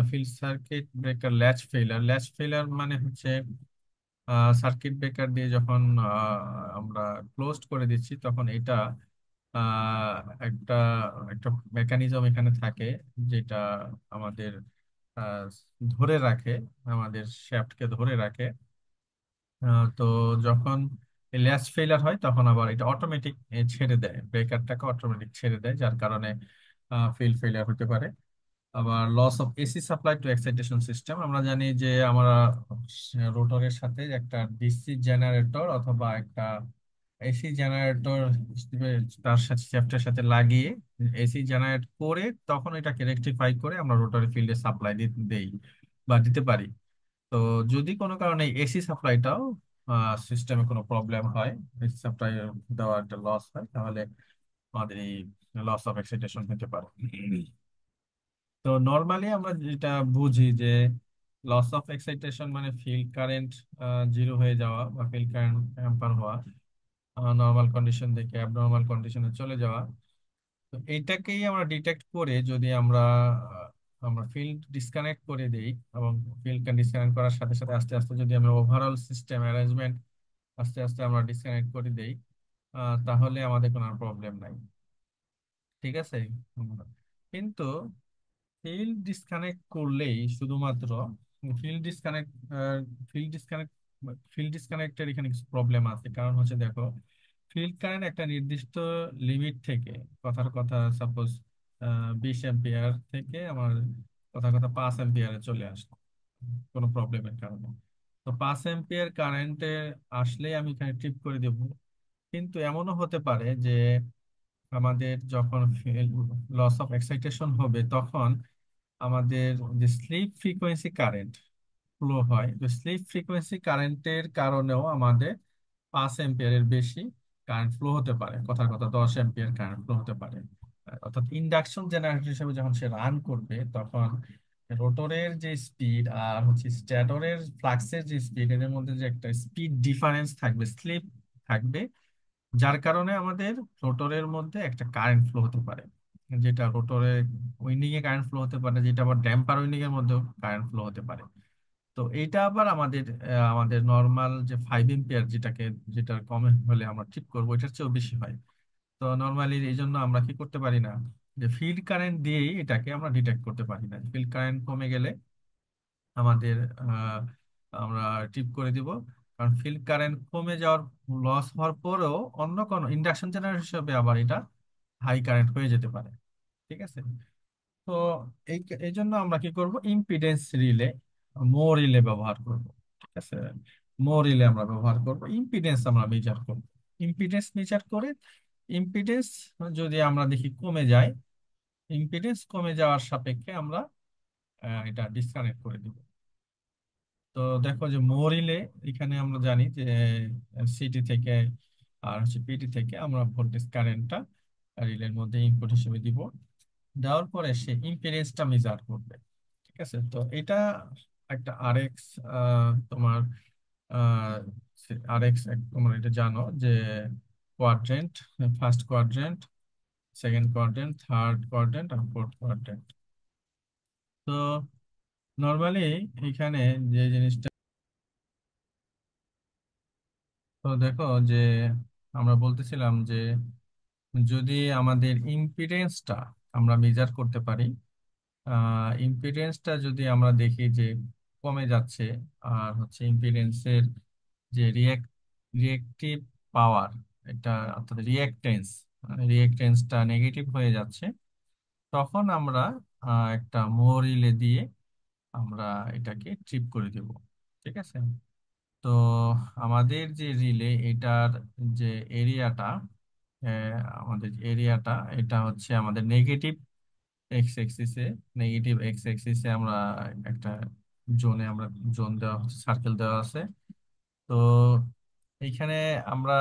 field circuit breaker latch failure, latch failure মানে হচ্ছে সার্কিট ব্রেকার দিয়ে যখন আমরা ক্লোজড করে দিচ্ছি, তখন এটা আহ, একটা একটা মেকানিজম এখানে থাকে, যেটা আমাদের আহ, ধরে রাখে, আমাদের শ্যাফটকে ধরে রাখে। তো যখন ল্যাচ ফেইলার হয় তখন আবার এটা অটোমেটিক ছেড়ে দেয়, ব্রেকারটাকে অটোমেটিক ছেড়ে দেয়, যার কারণে ফিল্ড ফেলিয়ার হতে পারে। আবার loss of AC supply to excitation system, আমরা জানি যে আমরা রোটরের সাথে একটা ডিসি জেনারেটর অথবা একটা এসি জেনারেটর তার সাথে শ্যাফটের সাথে লাগিয়ে এসি জেনারেট করে তখন এটাকে রেকটিফাই করে আমরা রোটরের ফিল্ডে সাপ্লাই দেই বা দিতে পারি। তো যদি কোনো কারণে এসি সাপ্লাইটাও সিস্টেমে কোনো প্রবলেম হয়, এসি সাপ্লাই দেওয়া একটা লস হয়, তাহলে আমাদের এই লস অফ এক্সাইটেশন হতে পারে। তো নর্মালি আমরা যেটা বুঝি যে লস অফ এক্সাইটেশন মানে ফিল্ড কারেন্ট জিরো হয়ে যাওয়া বা ফিল্ড কারেন্ট হ্যাম্পার হওয়া, নর্মাল কন্ডিশন থেকে অ্যাবনর্মাল কন্ডিশনে চলে যাওয়া। তো এইটাকেই আমরা ডিটেক্ট করে যদি আমরা ফিল্ড ডিসকানেক্ট করে দেই, এবং ফিল্ড ডিসকানেক্ট করার সাথে সাথে আস্তে আস্তে যদি আমরা ওভারঅল সিস্টেম অ্যারেঞ্জমেন্ট আস্তে আস্তে আমরা ডিসকানেক্ট করে দেই, তাহলে আমাদের কোনো প্রবলেম নাই। ঠিক আছে, উম, কিন্তু ফিল্ড ডিসকানেক্ট করলেই শুধুমাত্র field disconnect field disconnect field ডিসকানেক্টের এখানে কিছু প্রবলেম আছে। কারণ হচ্ছে দেখো, ফিল্ড কারেন্ট একটা নির্দিষ্ট লিমিট থেকে, কথার কথা সাপোজ 20 অ্যাম্পিয়ার থেকে আমার কথার কথা 5 অ্যাম্পিয়ারে চলে আসলো কোনো প্রবলেমের কারণে। তো 5 অ্যাম্পিয়ার কারেন্টে আসলে আমি এখানে ট্রিপ করে দেব। কিন্তু এমনও হতে পারে যে আমাদের যখন লস অফ এক্সাইটেশন হবে, তখন আমাদের যে স্লিপ ফ্রিকোয়েন্সি কারেন্ট ফ্লো হয়, তো স্লিপ ফ্রিকোয়েন্সি কারেন্টের কারণেও আমাদের 5 অ্যাম্পিয়ারের বেশি কারেন্ট ফ্লো হতে পারে, কথার কথা 10 অ্যাম্পিয়ার কারেন্ট ফ্লো হতে পারে। অর্থাৎ ইন্ডাকশন জেনারেটর হিসেবে যখন সে রান করবে, তখন রোটরের যে স্পিড আর হচ্ছে স্ট্যাটরের ফ্লাক্সের যে স্পিড, এদের মধ্যে যে একটা স্পিড ডিফারেন্স থাকবে, স্লিপ থাকবে, যার কারণে আমাদের রোটরের মধ্যে একটা কারেন্ট ফ্লো হতে পারে, যেটা রোটরে উইন্ডিং এ কারেন্ট ফ্লো হতে পারে, যেটা আবার ড্যাম্পার উইন্ডিং এর মধ্যেও কারেন্ট ফ্লো হতে পারে। তো এইটা আবার আমাদের নর্মাল যে 5 এম্পিয়ার, যেটা কমে হলে আমরা ঠিক করবো, এটার চেয়েও বেশি হয়। তো নর্মালি এই জন্য আমরা কি করতে পারি না, যে ফিল্ড কারেন্ট দিয়েই এটাকে আমরা ডিটেক্ট করতে পারি না। ফিল্ড কারেন্ট কমে গেলে আমাদের আমরা টিপ করে দিব, কারণ ফিল্ড কারেন্ট কমে যাওয়ার, লস হওয়ার পরেও অন্য কোনো ইন্ডাকশন জেনারেটর হিসেবে আবার এটা হাই কারেন্ট হয়ে যেতে পারে। ঠিক আছে। তো এই এই জন্য আমরা কি করব, ইম্পিডেন্স রিলে, মো রিলে ব্যবহার করব। ঠিক আছে, মো রিলে আমরা ব্যবহার করব, ইম্পিডেন্স আমরা মেজার করব। ইম্পিডেন্স মেজার করে, ইম্পিডেন্স যদি আমরা দেখি কমে যায়, ইম্পিডেন্স কমে যাওয়ার সাপেক্ষে আমরা এটা ডিসকানেক্ট করে দিব। তো দেখো যে মো রিলে, এখানে আমরা জানি যে সিটি থেকে আর হচ্ছে পিটি থেকে আমরা ভোল্টেজ কারেন্টটা রিলের মধ্যে ইনপুট হিসেবে দিব। দেওয়ার পরে সে ইম্পিডেন্সটা মেজার করবে। ঠিক আছে। তো এটা একটা আরএক্স, তোমার আরএক্স, তোমরা এটা জানো যে quadrant, first quadrant, second quadrant, third quadrant আর ফোর্থ কোয়াড্রেন্ট। তো নর্মালি এখানে যে জিনিসটা, তো দেখো যে আমরা বলতেছিলাম যে যদি আমাদের ইম্পিডেন্সটা আমরা মেজার করতে পারি, ইম্পিডেন্সটা যদি আমরা দেখি যে কমে যাচ্ছে, আর হচ্ছে ইম্পিডেন্সের যে রিয়েক্টিভ পাওয়ার, এটা অর্থাৎ রিয়েক্টেন্সটা নেগেটিভ হয়ে যাচ্ছে, তখন আমরা একটা মো রিলে দিয়ে আমরা এটাকে ট্রিপ করে দেব। ঠিক আছে। তো আমাদের যে রিলে, এটার যে এরিয়াটা, আমাদের এরিয়াটা এটা হচ্ছে আমাদের নেগেটিভ এক্স এক্সিসে, আমরা একটা আমরা জোন দেওয়া হচ্ছে, সার্কেল দেওয়া আছে। তো এইখানে আমরা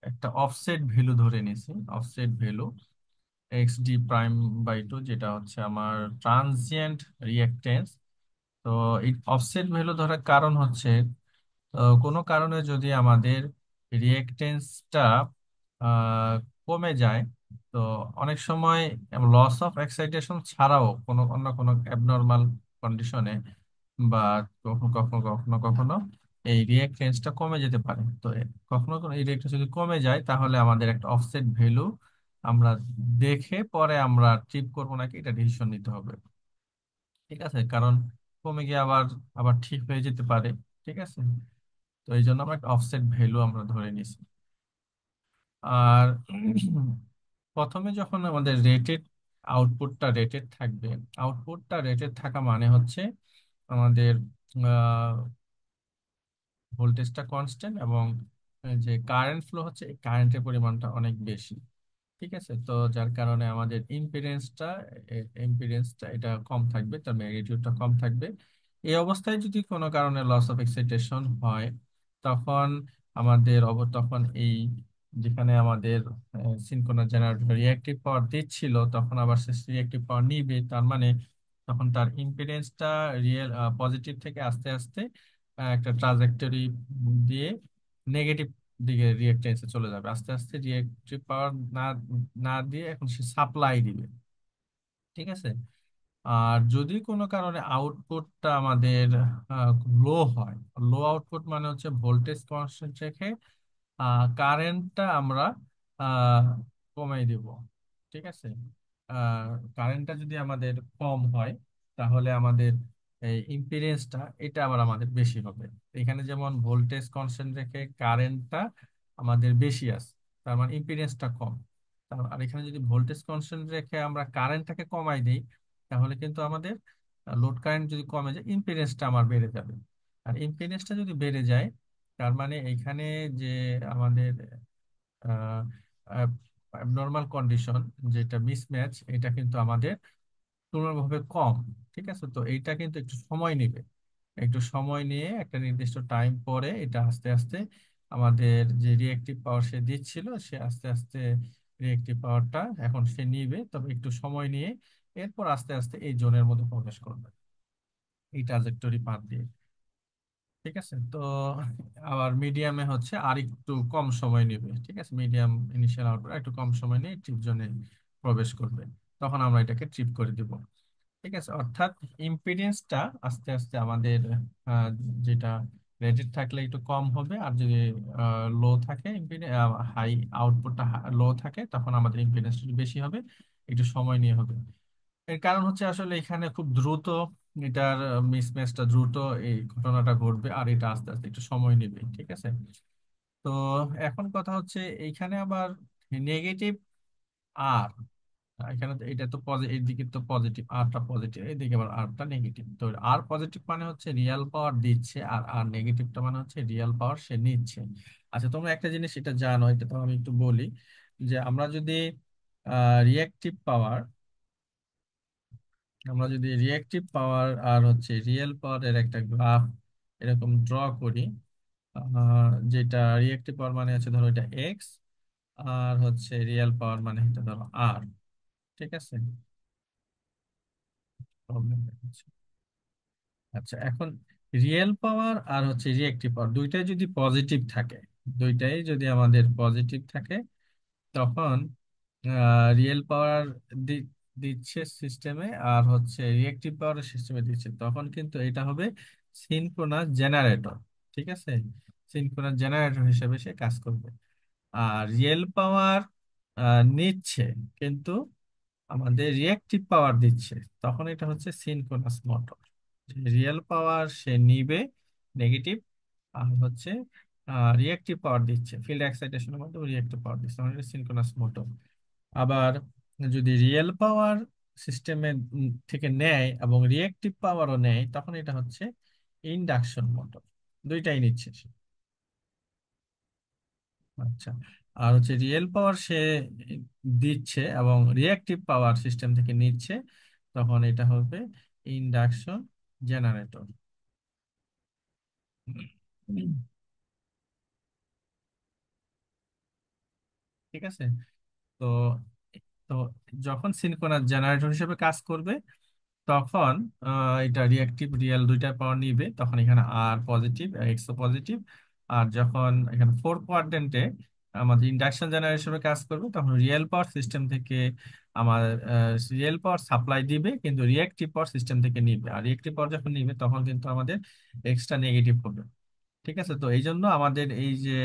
একটা অফসেট ভ্যালু ধরে নিয়েছি, অফসেট ভ্যালু XD'/2, যেটা হচ্ছে আমার ট্রানজিয়েন্ট রিঅ্যাকটেন্স। তো এই অফসেট ভ্যালু ধরার কারণ হচ্ছে, কোনো কারণে যদি আমাদের রিঅ্যাকটেন্সটা কমে যায়, তো অনেক সময় লস অফ এক্সাইটেশন ছাড়াও অন্য কোনো অ্যাবনর্মাল কন্ডিশনে বা কখনো কখনো কখনো কখনো এই রিঅ্যাকটেন্সটা কমে যেতে পারে। তো কখনো কখনো এই রিঅ্যাকটেন্স যদি কমে যায়, তাহলে আমাদের একটা অফসেট ভ্যালু আমরা দেখে পরে আমরা ট্রিপ করবো নাকি এটা ডিসিশন নিতে হবে। ঠিক আছে, কারণ কমে গিয়ে আবার আবার ঠিক হয়ে যেতে পারে। ঠিক আছে। তো এই জন্য আমরা একটা অফসেট ভ্যালু আমরা ধরে নিছি। আর প্রথমে যখন আমাদের রেটেড থাকবে, আউটপুটটা রেটেড থাকা মানে হচ্ছে আমাদের ভোল্টেজটা কনস্ট্যান্ট, এবং যে কারেন্ট ফ্লো হচ্ছে, এই কারেন্টের পরিমাণটা অনেক বেশি। ঠিক আছে। তো যার কারণে আমাদের ইম্পিডেন্সটা এটা কম থাকবে, তার ম্যাগনিটিউডটা কম থাকবে। এই অবস্থায় যদি কোনো কারণে লস অফ এক্সাইটেশন হয়, তখন তখন এই যেখানে আমাদের সিনক্রোনাস জেনারেটর রিঅ্যাক্টিভ পাওয়ার দিচ্ছিল, তখন আবার সে রিঅ্যাক্টিভ পাওয়ার নিবে, তার মানে তখন তার ইম্পিডেন্সটা পজিটিভ থেকে আস্তে আস্তে একটা ট্রাজেক্টরি দিয়ে নেগেটিভ দিকে রিঅ্যাকটেন্সে চলে যাবে। আস্তে আস্তে রিঅ্যাক্টিভ পাওয়ার না না দিয়ে এখন সে সাপ্লাই দিবে। ঠিক আছে। আর যদি কোনো কারণে আউটপুটটা আমাদের লো হয়, লো আউটপুট মানে হচ্ছে ভোল্টেজ কনস্ট্যান্ট রেখে কারেন্টটা আমরা আহ, কমাই দিব। ঠিক আছে। কারেন্টটা যদি আমাদের কম হয়, তাহলে আমাদের এই ইম্পিডেন্সটা এটা আবার আমাদের বেশি হবে। এখানে যেমন ভোল্টেজ কনস্ট্যান্ট রেখে কারেন্টটা আমাদের বেশি আছে, তার মানে ইম্পিডেন্সটা কম। আর এখানে যদি ভোল্টেজ কনস্ট্যান্ট রেখে আমরা কারেন্টটাকে কমাই দিই, তাহলে কিন্তু আমাদের লোড কারেন্ট যদি কমে যায়, ইম্পিডেন্সটা আমার বেড়ে যাবে। আর ইম্পিডেন্সটা যদি বেড়ে যায়, তার মানে এইখানে যে আমাদের নর্মাল কন্ডিশন, যেটা মিসম্যাচ, এটা কিন্তু আমাদের তুলনামূলকভাবে কম। ঠিক আছে, তো এইটা কিন্তু একটু সময় নেবে। একটু সময় নিয়ে একটা নির্দিষ্ট টাইম পরে এটা আস্তে আস্তে আমাদের যে রিয়েক্টিভ পাওয়ার সে দিচ্ছিল, সে আস্তে আস্তে রিয়েক্টিভ পাওয়ারটা এখন সে নিবে, তবে একটু সময় নিয়ে এরপর আস্তে আস্তে এই জোনের মধ্যে প্রবেশ করবে এই ট্রাজেক্টরি পার দিয়ে। ঠিক আছে, তো আবার মিডিয়ামে হচ্ছে আর একটু কম সময় নেবে। ঠিক আছে, মিডিয়াম ইনিশিয়াল আউটপুট একটু কম সময় নিয়ে ট্রিপ জোনে প্রবেশ করবে, তখন আমরা এটাকে ট্রিপ করে দিব। ঠিক আছে, অর্থাৎ ইম্পিডেন্সটা আস্তে আস্তে আমাদের আহ, যেটা রেটেড থাকলে একটু কম হবে, আর যদি লো থাকে, হাই আউটপুটটা লো থাকে, তখন আমাদের ইম্পিডেন্সটা একটু বেশি হবে, একটু সময় নিয়ে হবে। এর কারণ হচ্ছে আসলে এখানে খুব দ্রুত এটার মিসম্যাচটা দ্রুত এই ঘটনাটা ঘটবে, আর এটা আস্তে আস্তে একটু সময় নেবে। ঠিক আছে, তো এখন কথা হচ্ছে এইখানে আবার নেগেটিভ আর, এখানে তো এটা তো পজিটিভ, এইদিকে তো পজিটিভ, আরটা পজিটিভ, এইদিকে আবার আরটা নেগেটিভ। তো আর পজিটিভ মানে হচ্ছে রিয়েল পাওয়ার দিচ্ছে, আর আর নেগেটিভটা মানে হচ্ছে রিয়েল পাওয়ার সে নিচ্ছে। আচ্ছা, তোমরা একটা জিনিস এটা জানো, এটা তো আমি একটু বলি, যে আমরা যদি রিয়েক্টিভ পাওয়ার, আর হচ্ছে রিয়েল পাওয়ারের একটা গ্রাফ এরকম ড্র করি, যেটা রিয়েক্টিভ পাওয়ার মানে হচ্ছে ধরো এটা এক্স, আর হচ্ছে রিয়েল পাওয়ার মানে এটা ধরো আর। ঠিক আছে, প্রবলেম দেখাচ্ছে। আচ্ছা, এখন রিয়েল পাওয়ার আর হচ্ছে রিয়েক্টিভ পাওয়ার দুইটাই যদি পজিটিভ থাকে, দুইটাই যদি আমাদের পজিটিভ থাকে, তখন রিয়েল পাওয়ার দিচ্ছে সিস্টেমে, আর হচ্ছে রিয়েক্টিভ পাওয়ার সিস্টেমে দিচ্ছে, তখন কিন্তু এটা হবে সিনক্রোনাস জেনারেটর। ঠিক আছে, সিনক্রোনাস জেনারেটর হিসেবে সে কাজ করবে। আর রিয়েল পাওয়ার নিচ্ছে, কিন্তু আমাদের রিয়েক্টিভ পাওয়ার দিচ্ছে, তখন এটা হচ্ছে সিনক্রোনাস মোটর। রিয়েল পাওয়ার সে নিবে নেগেটিভ, আর হচ্ছে রিয়েক্টিভ পাওয়ার দিচ্ছে, ফিল্ড এক্সাইটেশনের মধ্যে রিয়েক্টিভ পাওয়ার দিচ্ছে, মানে সিনক্রোনাস মোটর। আবার যদি রিয়েল পাওয়ার সিস্টেমে থেকে নেয় এবং রিয়েক্টিভ পাওয়ারও নেয়, তখন এটা হচ্ছে ইন্ডাকশন মোটর। দুইটাই নিচ্ছে সে। আচ্ছা, আর হচ্ছে রিয়েল পাওয়ার সে দিচ্ছে এবং রিয়েক্টিভ পাওয়ার সিস্টেম থেকে নিচ্ছে, তখন এটা হবে ইন্ডাকশন জেনারেটর। ঠিক আছে, তো তো যখন সিনক্রোনাস জেনারেটর হিসেবে কাজ করবে, তখন এটা রিয়েক্টিভ রিয়েল দুইটা পাওয়ার নিবে, তখন এখানে আর পজিটিভ, এক্সও পজিটিভ। আর যখন এখানে ফোর কোয়াড্রেন্টে আমাদের ইন্ডাকশন জেনারেটর হিসেবে কাজ করবে, তখন রিয়েল পাওয়ার সিস্টেম থেকে আমার রিয়েল পাওয়ার সাপ্লাই দিবে, কিন্তু রিয়েক্টিভ পাওয়ার সিস্টেম থেকে নিবে। আর রিয়েক্টিভ পাওয়ার যখন নিবে, তখন কিন্তু আমাদের এক্সট্রা নেগেটিভ হবে। ঠিক আছে, তো এই জন্য আমাদের এই যে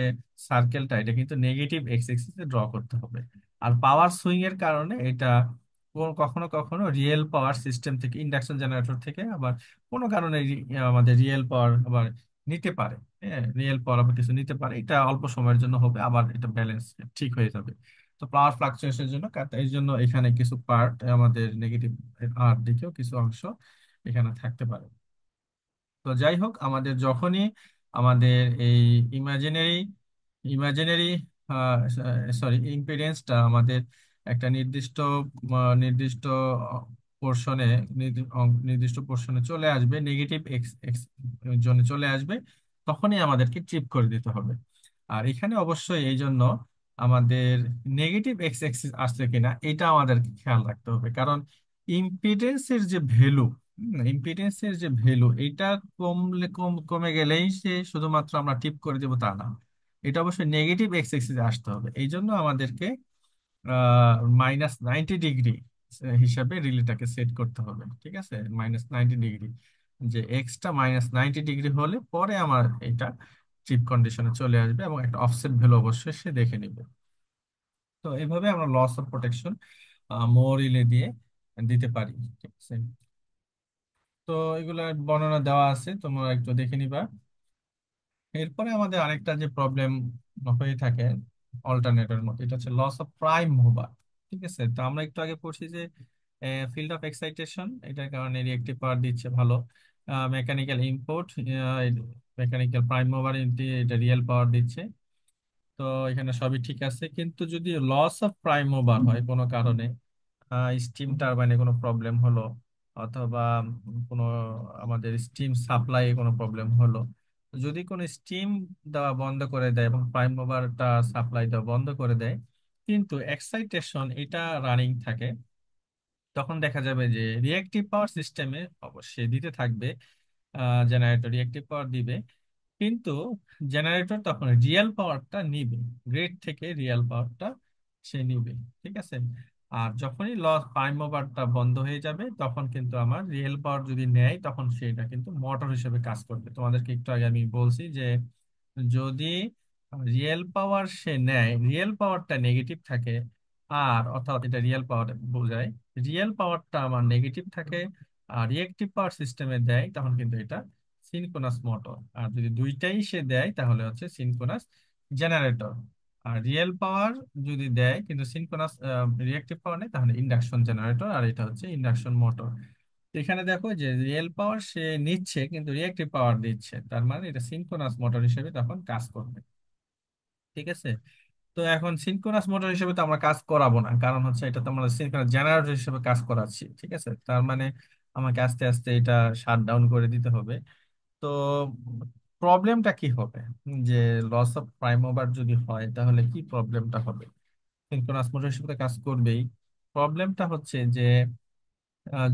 সার্কেলটা, এটা কিন্তু নেগেটিভ এক্স এক্সিসে ড্র করতে হবে। আর পাওয়ার সুইং এর কারণে এটা কখনো কখনো রিয়েল পাওয়ার সিস্টেম থেকে, ইন্ডাকশন জেনারেটর থেকে, আবার কোনো কারণে আমাদের রিয়েল পাওয়ার আবার নিতে পারে। হ্যাঁ, রিয়েল পাওয়ার আবার কিছু নিতে পারে, এটা অল্প সময়ের জন্য হবে, আবার এটা ব্যালেন্স ঠিক হয়ে যাবে। তো পাওয়ার ফ্লাকচুয়েশনের জন্য এই জন্য এখানে কিছু পার্ট আমাদের নেগেটিভ আর দিকেও কিছু অংশ এখানে থাকতে পারে। তো যাই হোক, আমাদের যখনই আমাদের এই ইমাজিনারি ইমাজিনারি সরি ইম্পিডেন্সটা আমাদের একটা নির্দিষ্ট পোর্শনে, নির্দিষ্ট পোর্শনে চলে আসবে, নেগেটিভ এক্স এক্স জোনে চলে আসবে, তখনই আমাদেরকে ট্রিপ করে দিতে হবে। আর এখানে অবশ্যই এই জন্য আমাদের নেগেটিভ এক্স এক্সিস আসছে কিনা এটা আমাদেরকে খেয়াল রাখতে হবে, কারণ ইম্পিডেন্সের যে ভ্যালু ইম্পিডেন্সের যে ভ্যালু এটা কমে গেলেই সে শুধুমাত্র আমরা টিপ করে দেবো তা না, এটা অবশ্যই নেগেটিভ এক্স এক্সিসে আসতে হবে। এই জন্য আমাদেরকে -90 ডিগ্রি হিসাবে রিলেটাকে সেট করতে হবে। ঠিক আছে, -90 ডিগ্রি, যে এক্সটা -90 ডিগ্রি হলে পরে আমার এটা ট্রিপ কন্ডিশনে চলে আসবে, এবং একটা অফসেট ভ্যালু অবশ্যই সে দেখে নেবে। তো এইভাবে আমরা loss of protection mho relay দিয়ে দিতে পারি। ঠিক আছে, তো এগুলা বর্ণনা দেওয়া আছে, তোমরা একটু দেখে নিবা। এরপরে আমাদের আরেকটা যে প্রবলেম হয়ে থাকে, অল্টারনেটরের মতো, এটা হচ্ছে লস অফ প্রাইম মুভার। ঠিক আছে, তো আমরা একটু আগে পড়ছি যে ফিল্ড অফ এক্সাইটেশন এটার কারণে রিয়েক্টিভ পাওয়ার দিচ্ছে ভালো, mechanical input mechanical prime mover এটা রিয়েল পাওয়ার দিচ্ছে। তো এখানে সবই ঠিক আছে, কিন্তু যদি লস অফ প্রাইম মুভার হয় কোনো কারণে, স্টিম টারবাইনে কোনো প্রবলেম হলো, অথবা কোনো আমাদের স্টিম সাপ্লাই কোনো প্রবলেম হলো, যদি কোনো স্টিম দেওয়া বন্ধ করে দেয় এবং প্রাইম মুভারটা সাপ্লাই দেওয়া বন্ধ করে দেয়, কিন্তু এক্সাইটেশন এটা রানিং থাকে, তখন দেখা যাবে যে রিঅ্যাক্টিভ পাওয়ার সিস্টেমে অবশ্যই দিতে থাকবে, জেনারেটর রিঅ্যাক্টিভ পাওয়ার দিবে, কিন্তু জেনারেটর তখন রিয়েল পাওয়ারটা নিবে, গ্রিড থেকে রিয়েল পাওয়ারটা সে নিবে। ঠিক আছে, আর যখনই লস প্রাইম মুভারটা বন্ধ হয়ে যাবে, তখন কিন্তু আমার রিয়েল পাওয়ার যদি নেয়, তখন সেটা কিন্তু মোটর হিসেবে কাজ করবে। তোমাদেরকে একটু আগে আমি বলছি যে যদি রিয়েল পাওয়ার সে নেয়, রিয়েল পাওয়ারটা নেগেটিভ থাকে, আর অর্থাৎ এটা রিয়েল পাওয়ার বোঝায়, রিয়েল পাওয়ারটা আমার নেগেটিভ থাকে আর রিয়েক্টিভ পাওয়ার সিস্টেমে দেয়, তখন কিন্তু এটা সিনক্রোনাস মোটর। আর যদি দুইটাই সে দেয়, তাহলে হচ্ছে সিনক্রোনাস জেনারেটর। আর রিয়েল পাওয়ার যদি দেয় কিন্তু সিনক্রোনাস রিয়েক্টিভ পাওয়ার নেই, তাহলে ইন্ডাকশন জেনারেটর, আর এটা হচ্ছে ইন্ডাকশন মোটর। এখানে দেখো যে রিয়েল পাওয়ার সে নিচ্ছে কিন্তু রিয়েক্টিভ পাওয়ার দিচ্ছে, তার মানে এটা সিনক্রোনাস মোটর হিসেবে তখন কাজ করবে। ঠিক আছে, তো এখন সিনক্রোনাস মোটর হিসেবে তো আমরা কাজ করাবো না, কারণ হচ্ছে এটা তো আমরা সিনক্রোনাস জেনারেটর হিসেবে কাজ করাচ্ছি। ঠিক আছে, তার মানে আমাকে আস্তে আস্তে এটা শাট ডাউন করে দিতে হবে। তো প্রবলেমটা কি হবে, যে লস অফ প্রাইম মুভার যদি হয়, তাহলে কি প্রবলেমটা হবে? সিনক্রোনাস মোটর হিসেবে তো কাজ করবেই। প্রবলেমটা হচ্ছে যে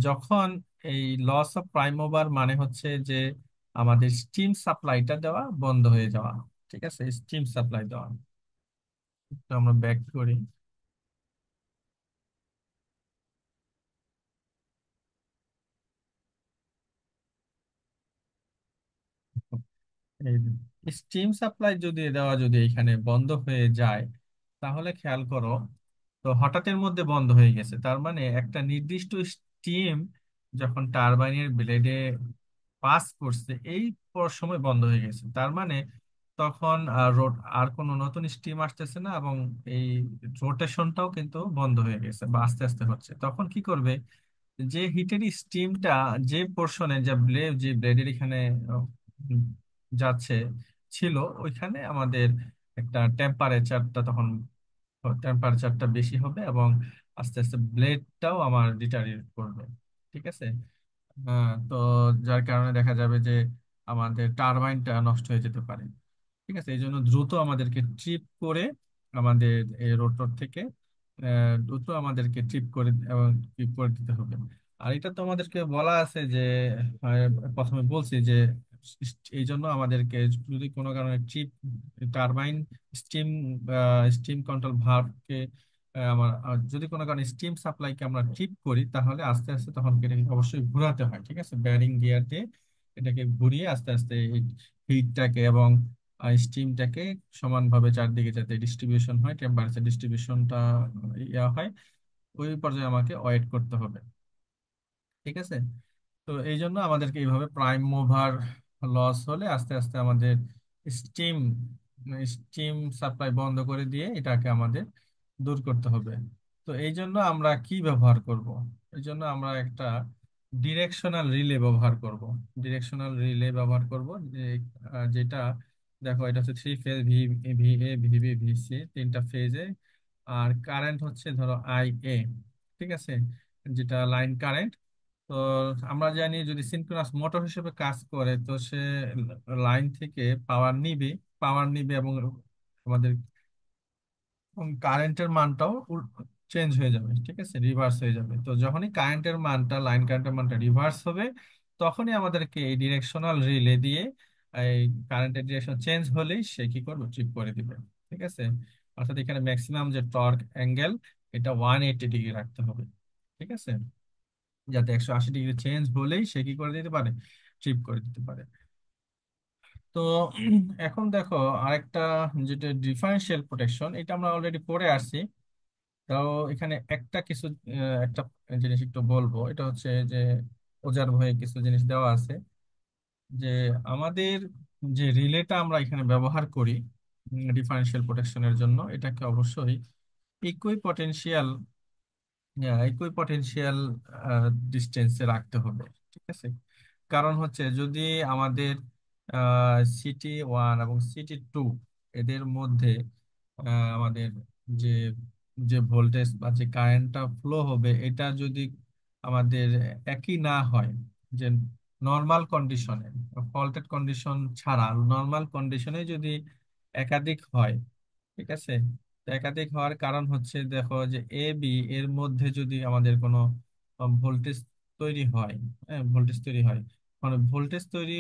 যখন এই লস অফ প্রাইম মুভার মানে হচ্ছে যে আমাদের স্টিম সাপ্লাইটা দেওয়া বন্ধ হয়ে যাওয়া। ঠিক আছে, স্টিম সাপ্লাই দেওয়া, তো আমরা ব্যাক করি। এই স্টিম সাপ্লাই যদি দেওয়া যদি এখানে বন্ধ হয়ে যায়, তাহলে খেয়াল করো, তো হঠাৎের মধ্যে বন্ধ হয়ে গেছে, তার মানে একটা নির্দিষ্ট স্টিম যখন টারবাইনের ব্লেডে পাস করছে, এই সময় বন্ধ হয়ে গেছে, তার মানে তখন আর কোনো নতুন স্টিম আসতেছে না, এবং এই রোটেশনটাও কিন্তু বন্ধ হয়ে গেছে বা আস্তে আস্তে হচ্ছে। তখন কি করবে, যে হিটের স্টিমটা যে পোর্শনে যে ব্লেডের এখানে আহ, উম, যাচ্ছে ছিল, ওইখানে আমাদের একটা টেম্পারেচারটা তখন টেম্পারেচারটা বেশি হবে, এবং আস্তে আস্তে ব্লেডটাও আমার ডিটারিয়েট করবে। ঠিক আছে, তো যার কারণে দেখা যাবে যে আমাদের টারবাইনটা নষ্ট হয়ে যেতে পারে। ঠিক আছে, এই জন্য দ্রুত আমাদেরকে ট্রিপ করে আমাদের এই রোটর থেকে দ্রুত আমাদেরকে ট্রিপ করে এবং ট্রিপ করে দিতে হবে। আর এটা তো আমাদেরকে বলা আছে যে প্রথমে বলছি যে এই জন্য আমাদেরকে যদি কোনো কারণে trip turbine steam steam control ভালভকে আমার যদি কোনো কারণে স্টিম সাপ্লাইকে আমরা ট্রিপ করি, তাহলে আস্তে আস্তে তখন এটাকে অবশ্যই ঘোরাতে হয়। ঠিক আছে, ব্যারিং গিয়ার দিয়ে এটাকে ঘুরিয়ে আস্তে আস্তে হিটটাকে এবং স্টিমটাকে সমানভাবে চারদিকে যাতে ডিস্ট্রিবিউশন হয়, টেম্পারেচার ডিস্ট্রিবিউশনটা ইয়া হয়, ওই পর্যায়ে আমাকে ওয়েট করতে হবে। ঠিক আছে, তো এই জন্য আমাদেরকে এইভাবে প্রাইম মুভার লস হলে আস্তে আস্তে আমাদের স্টিম স্টিম সাপ্লাই বন্ধ করে দিয়ে এটাকে আমাদের দূর করতে হবে। তো এই জন্য আমরা কি ব্যবহার করব? এই জন্য আমরা একটা ডিরেকশনাল রিলে ব্যবহার করব। ডিরেকশনাল রিলে ব্যবহার করব, যেটা দেখো, এটা হচ্ছে three phase, V A V B V C, তিনটা ফেজে, আর কারেন্ট হচ্ছে ধরো আই এ। ঠিক আছে, যেটা লাইন কারেন্ট। তো আমরা জানি যদি সিনক্রোনাস মোটর হিসেবে কাজ করে, তো সে লাইন থেকে পাওয়ার নিবে, পাওয়ার নিবে, এবং আমাদের কারেন্টের মানটাও চেঞ্জ হয়ে যাবে। ঠিক আছে, রিভার্স হয়ে যাবে। তো যখনই কারেন্টের মানটা লাইন কারেন্টের মানটা রিভার্স হবে, তখনই আমাদেরকে এই ডিরেকশনাল রিলে দিয়ে এই কারেন্টের ডিরেকশন চেঞ্জ হলেই সে কি করবে, ট্রিপ করে দিবে। ঠিক আছে, অর্থাৎ এখানে ম্যাক্সিমাম যে টর্ক অ্যাঙ্গেল, এটা 180 ডিগ্রি রাখতে হবে। ঠিক আছে, যাতে 180 ডিগ্রি চেঞ্জ হলেই সে কি করে দিতে পারে, ট্রিপ করে দিতে পারে। তো এখন দেখো আরেকটা, যেটা ডিফারেন্সিয়াল প্রোটেকশন, এটা আমরা অলরেডি পড়ে আসছি। তাও এখানে একটা জিনিস একটু বলবো, এটা হচ্ছে যে ওজার ভয়ে কিছু জিনিস দেওয়া আছে, যে আমাদের যে রিলেটা আমরা এখানে ব্যবহার করি, ডিফারেনশিয়াল প্রোটেকশনের জন্য এটাকে অবশ্যই ইকুই পটেনশিয়াল একই পটেনশিয়াল ডিস্টেন্সে রাখতে হবে। ঠিক আছে, কারণ হচ্ছে যদি আমাদের সিটি 1 এবং সিটি 2 এদের মধ্যে আমাদের যে যে ভোল্টেজ বা যে কারেন্টটা ফ্লো হবে এটা যদি আমাদের একই না হয়, যে নর্মাল কন্ডিশনে, ফল্টেড কন্ডিশন ছাড়া নর্মাল কন্ডিশনে যদি একাধিক হয়, ঠিক আছে, তো একাধিক হওয়ার কারণ হচ্ছে দেখো যে এ বি এর মধ্যে যদি আমাদের কোনো ভোল্টেজ তৈরি হয়, হ্যাঁ ভোল্টেজ তৈরি হয়, মানে ভোল্টেজ তৈরি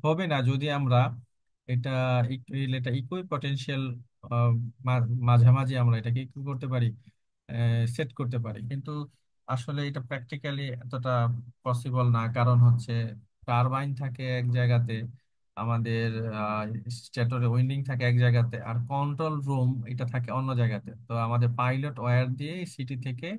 হবে না যদি আমরা এটা এটা ইকুই পটেনশিয়াল মাঝামাঝি আমরা এটাকে কি করতে পারি, সেট করতে পারি। কিন্তু আসলে এটা প্র্যাকটিক্যালি এতটা পসিবল না, কারণ হচ্ছে টারবাইন থাকে এক জায়গাতে, আমাদের স্টেটরে উইন্ডিং থাকে এক জায়গাতে, আর কন্ট্রোল রুম এটা থাকে অন্য জায়গাতে। তো আমাদের পাইলট ওয়্যার দিয়ে সিটি থেকে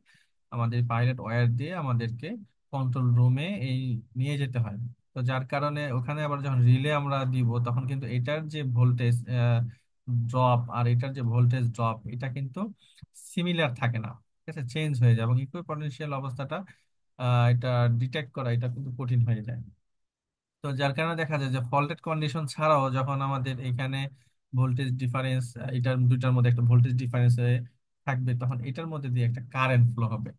আমাদের পাইলট ওয়্যার দিয়ে আমাদেরকে কন্ট্রোল রুমে এই নিয়ে যেতে হয়। তো যার কারণে ওখানে আবার যখন রিলে আমরা দিব তখন কিন্তু এটার যে ভোল্টেজ ড্রপ আর এটার যে ভোল্টেজ ড্রপ এটা কিন্তু সিমিলার থাকে না, ঠিক আছে, চেঞ্জ হয়ে যায় এবং ইকুইপোটেনশিয়াল অবস্থাটা এটা ডিটেক্ট করা এটা কিন্তু কঠিন হয়ে যায়। তো যার কারণে দেখা যায় যে ফল্টেড কন্ডিশন ছাড়াও যখন আমাদের এখানে ভোল্টেজ ডিফারেন্স, এটার দুইটার মধ্যে একটা ভোল্টেজ ডিফারেন্স থাকবে, তখন এটার মধ্যে দিয়ে একটা কারেন্ট ফ্লো হবে।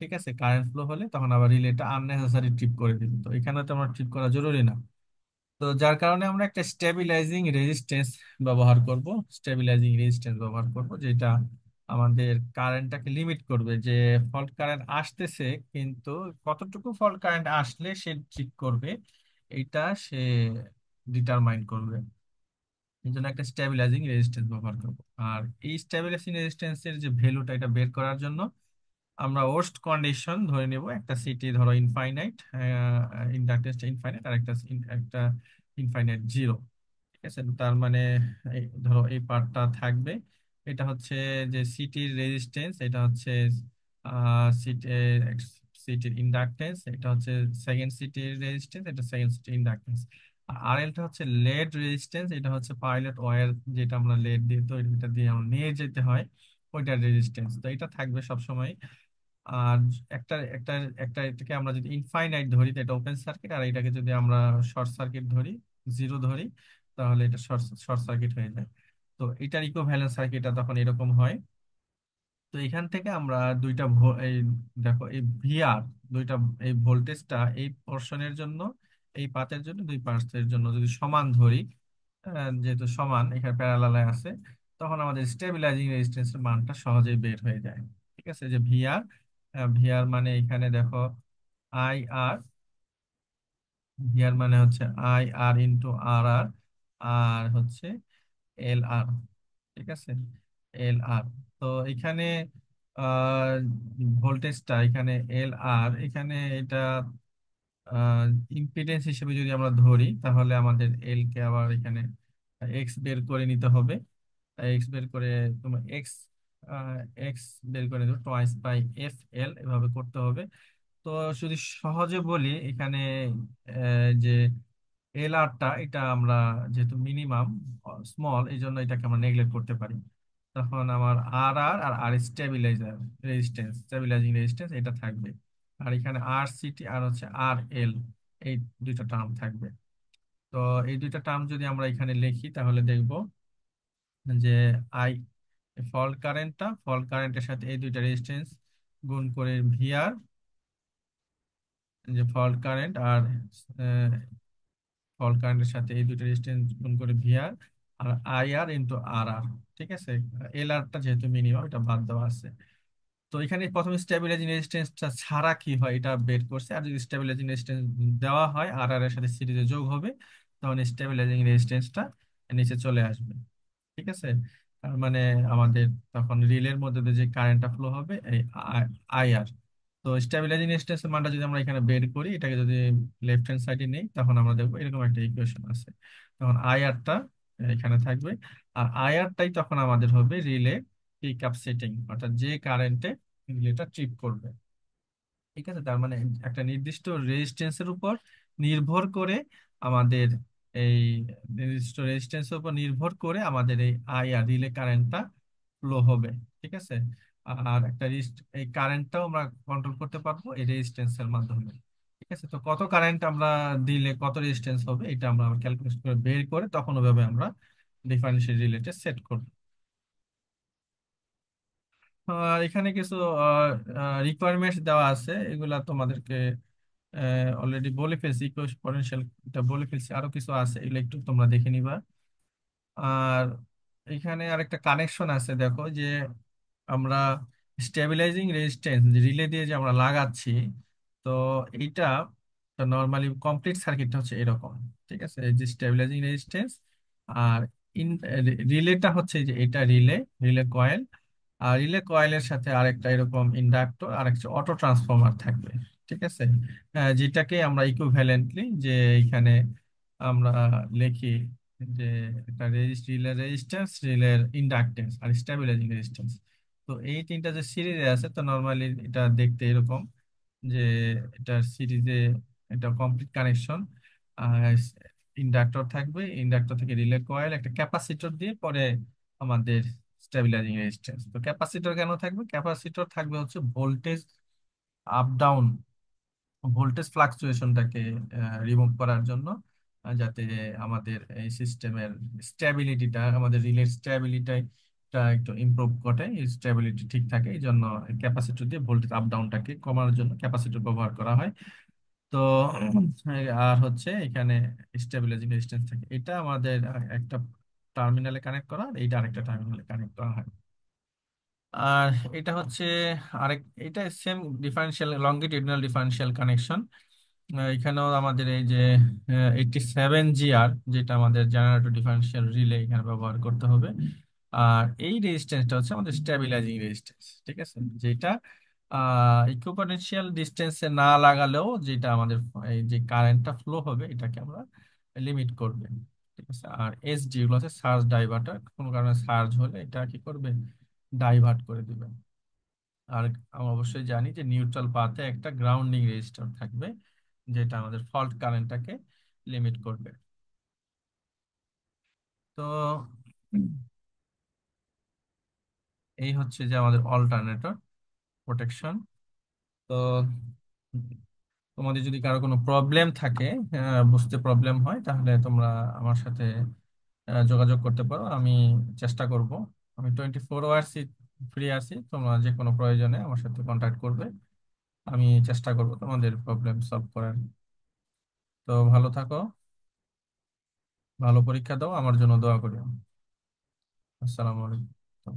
ঠিক আছে, কারেন্ট ফ্লো হলে তখন আবার রিলেটা আননেসেসারি ট্রিপ করে দিবে, তো এখানে তো আমার ট্রিপ করা জরুরি না। তো যার কারণে আমরা একটা স্টেবিলাইজিং রেজিস্ট্যান্স ব্যবহার করব, স্টেবিলাইজিং রেজিস্ট্যান্স ব্যবহার করব যেটা আমাদের কারেন্টটাকে লিমিট করবে, যে ফল্ট কারেন্ট আসতেছে কিন্তু কতটুকু ফল্ট কারেন্ট আসলে সে ঠিক করবে এটা সে ডিটারমাইন করবে। এই জন্য একটা স্টেবিলাইজিং রেজিস্ট্যান্স ব্যবহার করব। আর এই স্টেবিলাইজিং রেজিস্ট্যান্সের যে ভ্যালুটা এটা বের করার জন্য আমরা ওর্স্ট কন্ডিশন ধরে নেব, একটা সিটি ধরো ইনফাইনাইট, ইন্ডাকটেন্সটা ইনফাইনাইট, আর একটা ইনফাইনাইট জিরো। ঠিক আছে, তার মানে ধরো এই পার্টটা থাকবে, এটা হচ্ছে যে সিটির রেজিস্ট্যান্স, এটা হচ্ছে সিটি সিটির ইন্ডাকটেন্স, এটা হচ্ছে সেকেন্ড সিটির রেজিস্ট্যান্স, এটা সেকেন্ড সিটির ইন্ডাকটেন্স। আর এলটা হচ্ছে লেড রেজিস্ট্যান্স, এটা হচ্ছে পাইলট ওয়্যার যেটা আমরা লেড দিয়ে তৈরি, এটা দিয়ে আমরা নিয়ে যেতে হয় ওইটার রেজিস্ট্যান্স। তো এটা থাকবে সবসময়। আর একটা একটা একটা এটাকে আমরা যদি ইনফাইনাইট ধরি তো এটা ওপেন সার্কিট, আর এটাকে যদি আমরা শর্ট সার্কিট ধরি, জিরো ধরি, তাহলে এটা শর্ট শর্ট সার্কিট হয়ে যায়। তো এটার ইকুইভ্যালেন্স সার্কিটটা তখন এরকম হয়। তো এখান থেকে আমরা এই দেখো এই ভিআর দুইটা, এই ভোল্টেজটা এই পোর্শনের জন্য, এই পাতের জন্য, দুই পাশের জন্য যদি সমান ধরি, যেহেতু সমান এখানে প্যারালালে আছে, তখন আমাদের স্টেবিলাইজিং রেজিস্ট্যান্সের মানটা সহজেই বের হয়ে যায়। ঠিক আছে, যে ভিআর, ভিআর মানে এখানে দেখো আই আর, ভিআর মানে হচ্ছে আই আর ইন্টু আর আর, আর হচ্ছে এল আর। ঠিক আছে, এল আর। তো এখানে ভোল্টেজটা এখানে এল আর, এখানে এটা ইম্পিডেন্স হিসেবে যদি আমরা ধরি তাহলে আমাদের এল কে আবার এখানে এক্স বের করে নিতে হবে। এক্স বের করে তোমার এক্স বের করে দেবো টোয়াইস বাই এফ এল, এভাবে করতে হবে। তো যদি সহজে বলি এখানে যে এল আরটা এটা আমরা যেহেতু মিনিমাম স্মল, এই জন্য এটাকে আমরা নেগলেক্ট করতে পারি। তখন আমার আর আর আর আর স্টেবিলাইজার রেজিস্ট্যান্স, স্টেবিলাইজিং রেজিস্ট্যান্স এটা থাকবে। আর এখানে আর সিটি আর হচ্ছে আর এল, এই দুইটা টার্ম থাকবে। তো এই দুইটা টার্ম যদি আমরা এখানে লিখি তাহলে দেখব যে আই ফল্ট কারেন্টের সাথে এই দুইটা রেজিস্ট্যান্স গুণ করে ভিআর, যে ফল্ট কারেন্ট আর ফল্ট কারেন্টের সাথে এই দুইটা রেজিস্ট্যান্স গুণ করে ভিআর, আর আইআর ইন্টু আর আর। ঠিক আছে, এল আরটা যেহেতু মিনিমাম এটা বাদ দেওয়া আছে। তো এখানে প্রথমে স্টেবিলাইজিং রেজিস্ট্যান্সটা ছাড়া কি হয় এটা বের করছে, আর যদি স্টেবিলাইজিং রেজিস্ট্যান্স দেওয়া হয় আর আর এর সাথে সিরিজে যোগ হবে, তখন স্টেবিলাইজিং রেজিস্ট্যান্সটা নিচে চলে আসবে। ঠিক আছে, তার মানে আমাদের তখন রিলের মধ্যে দিয়ে যে কারেন্টটা ফ্লো হবে এই আইআর। তো স্টেবিলাইজিং রেজিস্ট্যান্সের মানটা যদি আমরা এখানে বের করি, এটাকে যদি লেফট হ্যান্ড সাইডে নেই, তখন আমরা দেখবো এরকম একটা ইকুয়েশন আছে। তখন আইআরটা এখানে থাকবে, আর আইআরটাই তখন আমাদের হবে রিলে পিক আপ সেটিং, অর্থাৎ যে কারেন্টে রিলেটা ট্রিপ করবে। ঠিক আছে, তার মানে একটা নির্দিষ্ট রেজিস্ট্যান্সের উপর নির্ভর করে আমাদের এই নির্দিষ্ট রেজিস্ট্যান্সের উপর নির্ভর করে আমাদের এই আই আর রিলে কারেন্টটা ফ্লো হবে। ঠিক আছে। আর একটা এই কারেন্টটাও আমরা কন্ট্রোল করতে পারবো এই রেজিস্ট্যান্সের মাধ্যমে। ঠিক আছে, তো কত কারেন্ট আমরা দিলে কত রেজিস্ট্যান্স হবে এটা আমরা ক্যালকুলেট করে বের করে তখন ওভাবে আমরা ডিফারেন্সিয়াল রিলেটা সেট করব। আর এখানে কিছু রিকোয়ারমেন্টস দেওয়া আছে, এগুলা তোমাদেরকে অলরেডি বলে ফেলছি, ইকুইপোটেনশিয়াল এটা বলে ফেলছি, আরো কিছু আছে এগুলো একটু তোমরা দেখে নিবা। আর এখানে আরেকটা কানেকশন আছে, দেখো যে আমরা স্টেবিলাইজিং রেজিস্ট্যান্স রিলে দিয়ে যে আমরা লাগাচ্ছি, তো এইটা নর্মালি কমপ্লিট সার্কিটটা হচ্ছে এরকম। ঠিক আছে, এই যে স্টেবিলাইজিং রেজিস্ট্যান্স আর ইন রিলেটা হচ্ছে যে এটা রিলে, রিলে কয়েল, আর রিলে কয়েলের সাথে আরেকটা এরকম ইন্ডাক্টর আর একটা অটো ট্রান্সফরমার থাকবে। ঠিক আছে, যেটাকে আমরা ইকুইভ্যালেন্টলি যে এখানে আমরা লিখি যে একটা রিলের রেজিস্ট্যান্স, রিলের ইন্ডাকটেন্স আর স্টেবিলাইজিং রেজিস্ট্যান্স। তো এই তিনটা যে সিরিজে আছে, তো নর্মালি এটা দেখতে এরকম যে এটা সিরিজে এটা কমপ্লিট কানেকশন। ইন্ডাক্টর থাকবে, ইন্ডাক্টর থেকে রিলে কয়েল, একটা ক্যাপাসিটর দিয়ে পরে আমাদের স্টেবিলাইজিং রেজিস্ট্যান্স। তো ক্যাপাসিটর কেন থাকবে? ক্যাপাসিটর থাকবে হচ্ছে ভোল্টেজ আপ ডাউন, ভোল্টেজ ফ্লাকচুয়েশনটাকে রিমুভ করার জন্য, যাতে আমাদের এই সিস্টেমের স্ট্যাবিলিটিটা, আমাদের রিলের স্ট্যাবিলিটিটা একটু ইমপ্রুভ ঘটে, এই স্ট্যাবিলিটি ঠিক থাকে, এই জন্য ক্যাপাসিটর দিয়ে ভোল্টেজ আপ ডাউনটাকে কমানোর জন্য ক্যাপাসিটর ব্যবহার করা হয়। তো আর হচ্ছে এখানে স্টেবিলাইজিং রেজিস্ট্যান্স থাকে, এটা আমাদের একটা টার্মিনালে কানেক্ট করা, আর এইটা আরেকটা টার্মিনালে কানেক্ট করা হয়। আর এটা হচ্ছে আরেক, এটা same differential longitudinal differential connection. এখানেও আমাদের এই যে 87 GR, যেটা আমাদের জেনারেটর ডিফারেন্সিয়াল রিলে এখানে ব্যবহার করতে হবে। আর এই রেজিস্ট্যান্সটা হচ্ছে আমাদের স্টেবিলাইজিং রেজিস্ট্যান্স। ঠিক আছে, যেটা ইকুইপোটেনশিয়াল ডিস্টেন্সে না লাগালেও যেটা আমাদের এই যে কারেন্টটা ফ্লো হবে এটাকে আমরা লিমিট করবে। ঠিক আছে, আর এসডি এগুলো হচ্ছে সার্জ ডাইভার্টার, কোনো কারণে সার্জ হলে এটা কি করবে, ডাইভার্ট করে দিবে। আর আমরা অবশ্যই জানি যে নিউট্রাল পাথে একটা গ্রাউন্ডিং রেজিস্টর থাকবে, যেটা আমাদের ফল্ট কারেন্টটাকে লিমিট করবে। তো এই হচ্ছে যে আমাদের অল্টারনেটর প্রোটেকশন। তো তোমাদের যদি কারো কোনো প্রবলেম থাকে, বুঝতে প্রবলেম হয়, তাহলে তোমরা আমার সাথে যোগাযোগ করতে পারো, আমি চেষ্টা করব। আমি 24 আওয়ার্স ফ্রি আছি, তোমরা যে কোনো প্রয়োজনে আমার সাথে কন্ট্যাক্ট করবে, আমি চেষ্টা করব তোমাদের প্রবলেম সলভ করার। তো ভালো থাকো, ভালো পরীক্ষা দাও, আমার জন্য দোয়া করিও। আসসালামু আলাইকুম।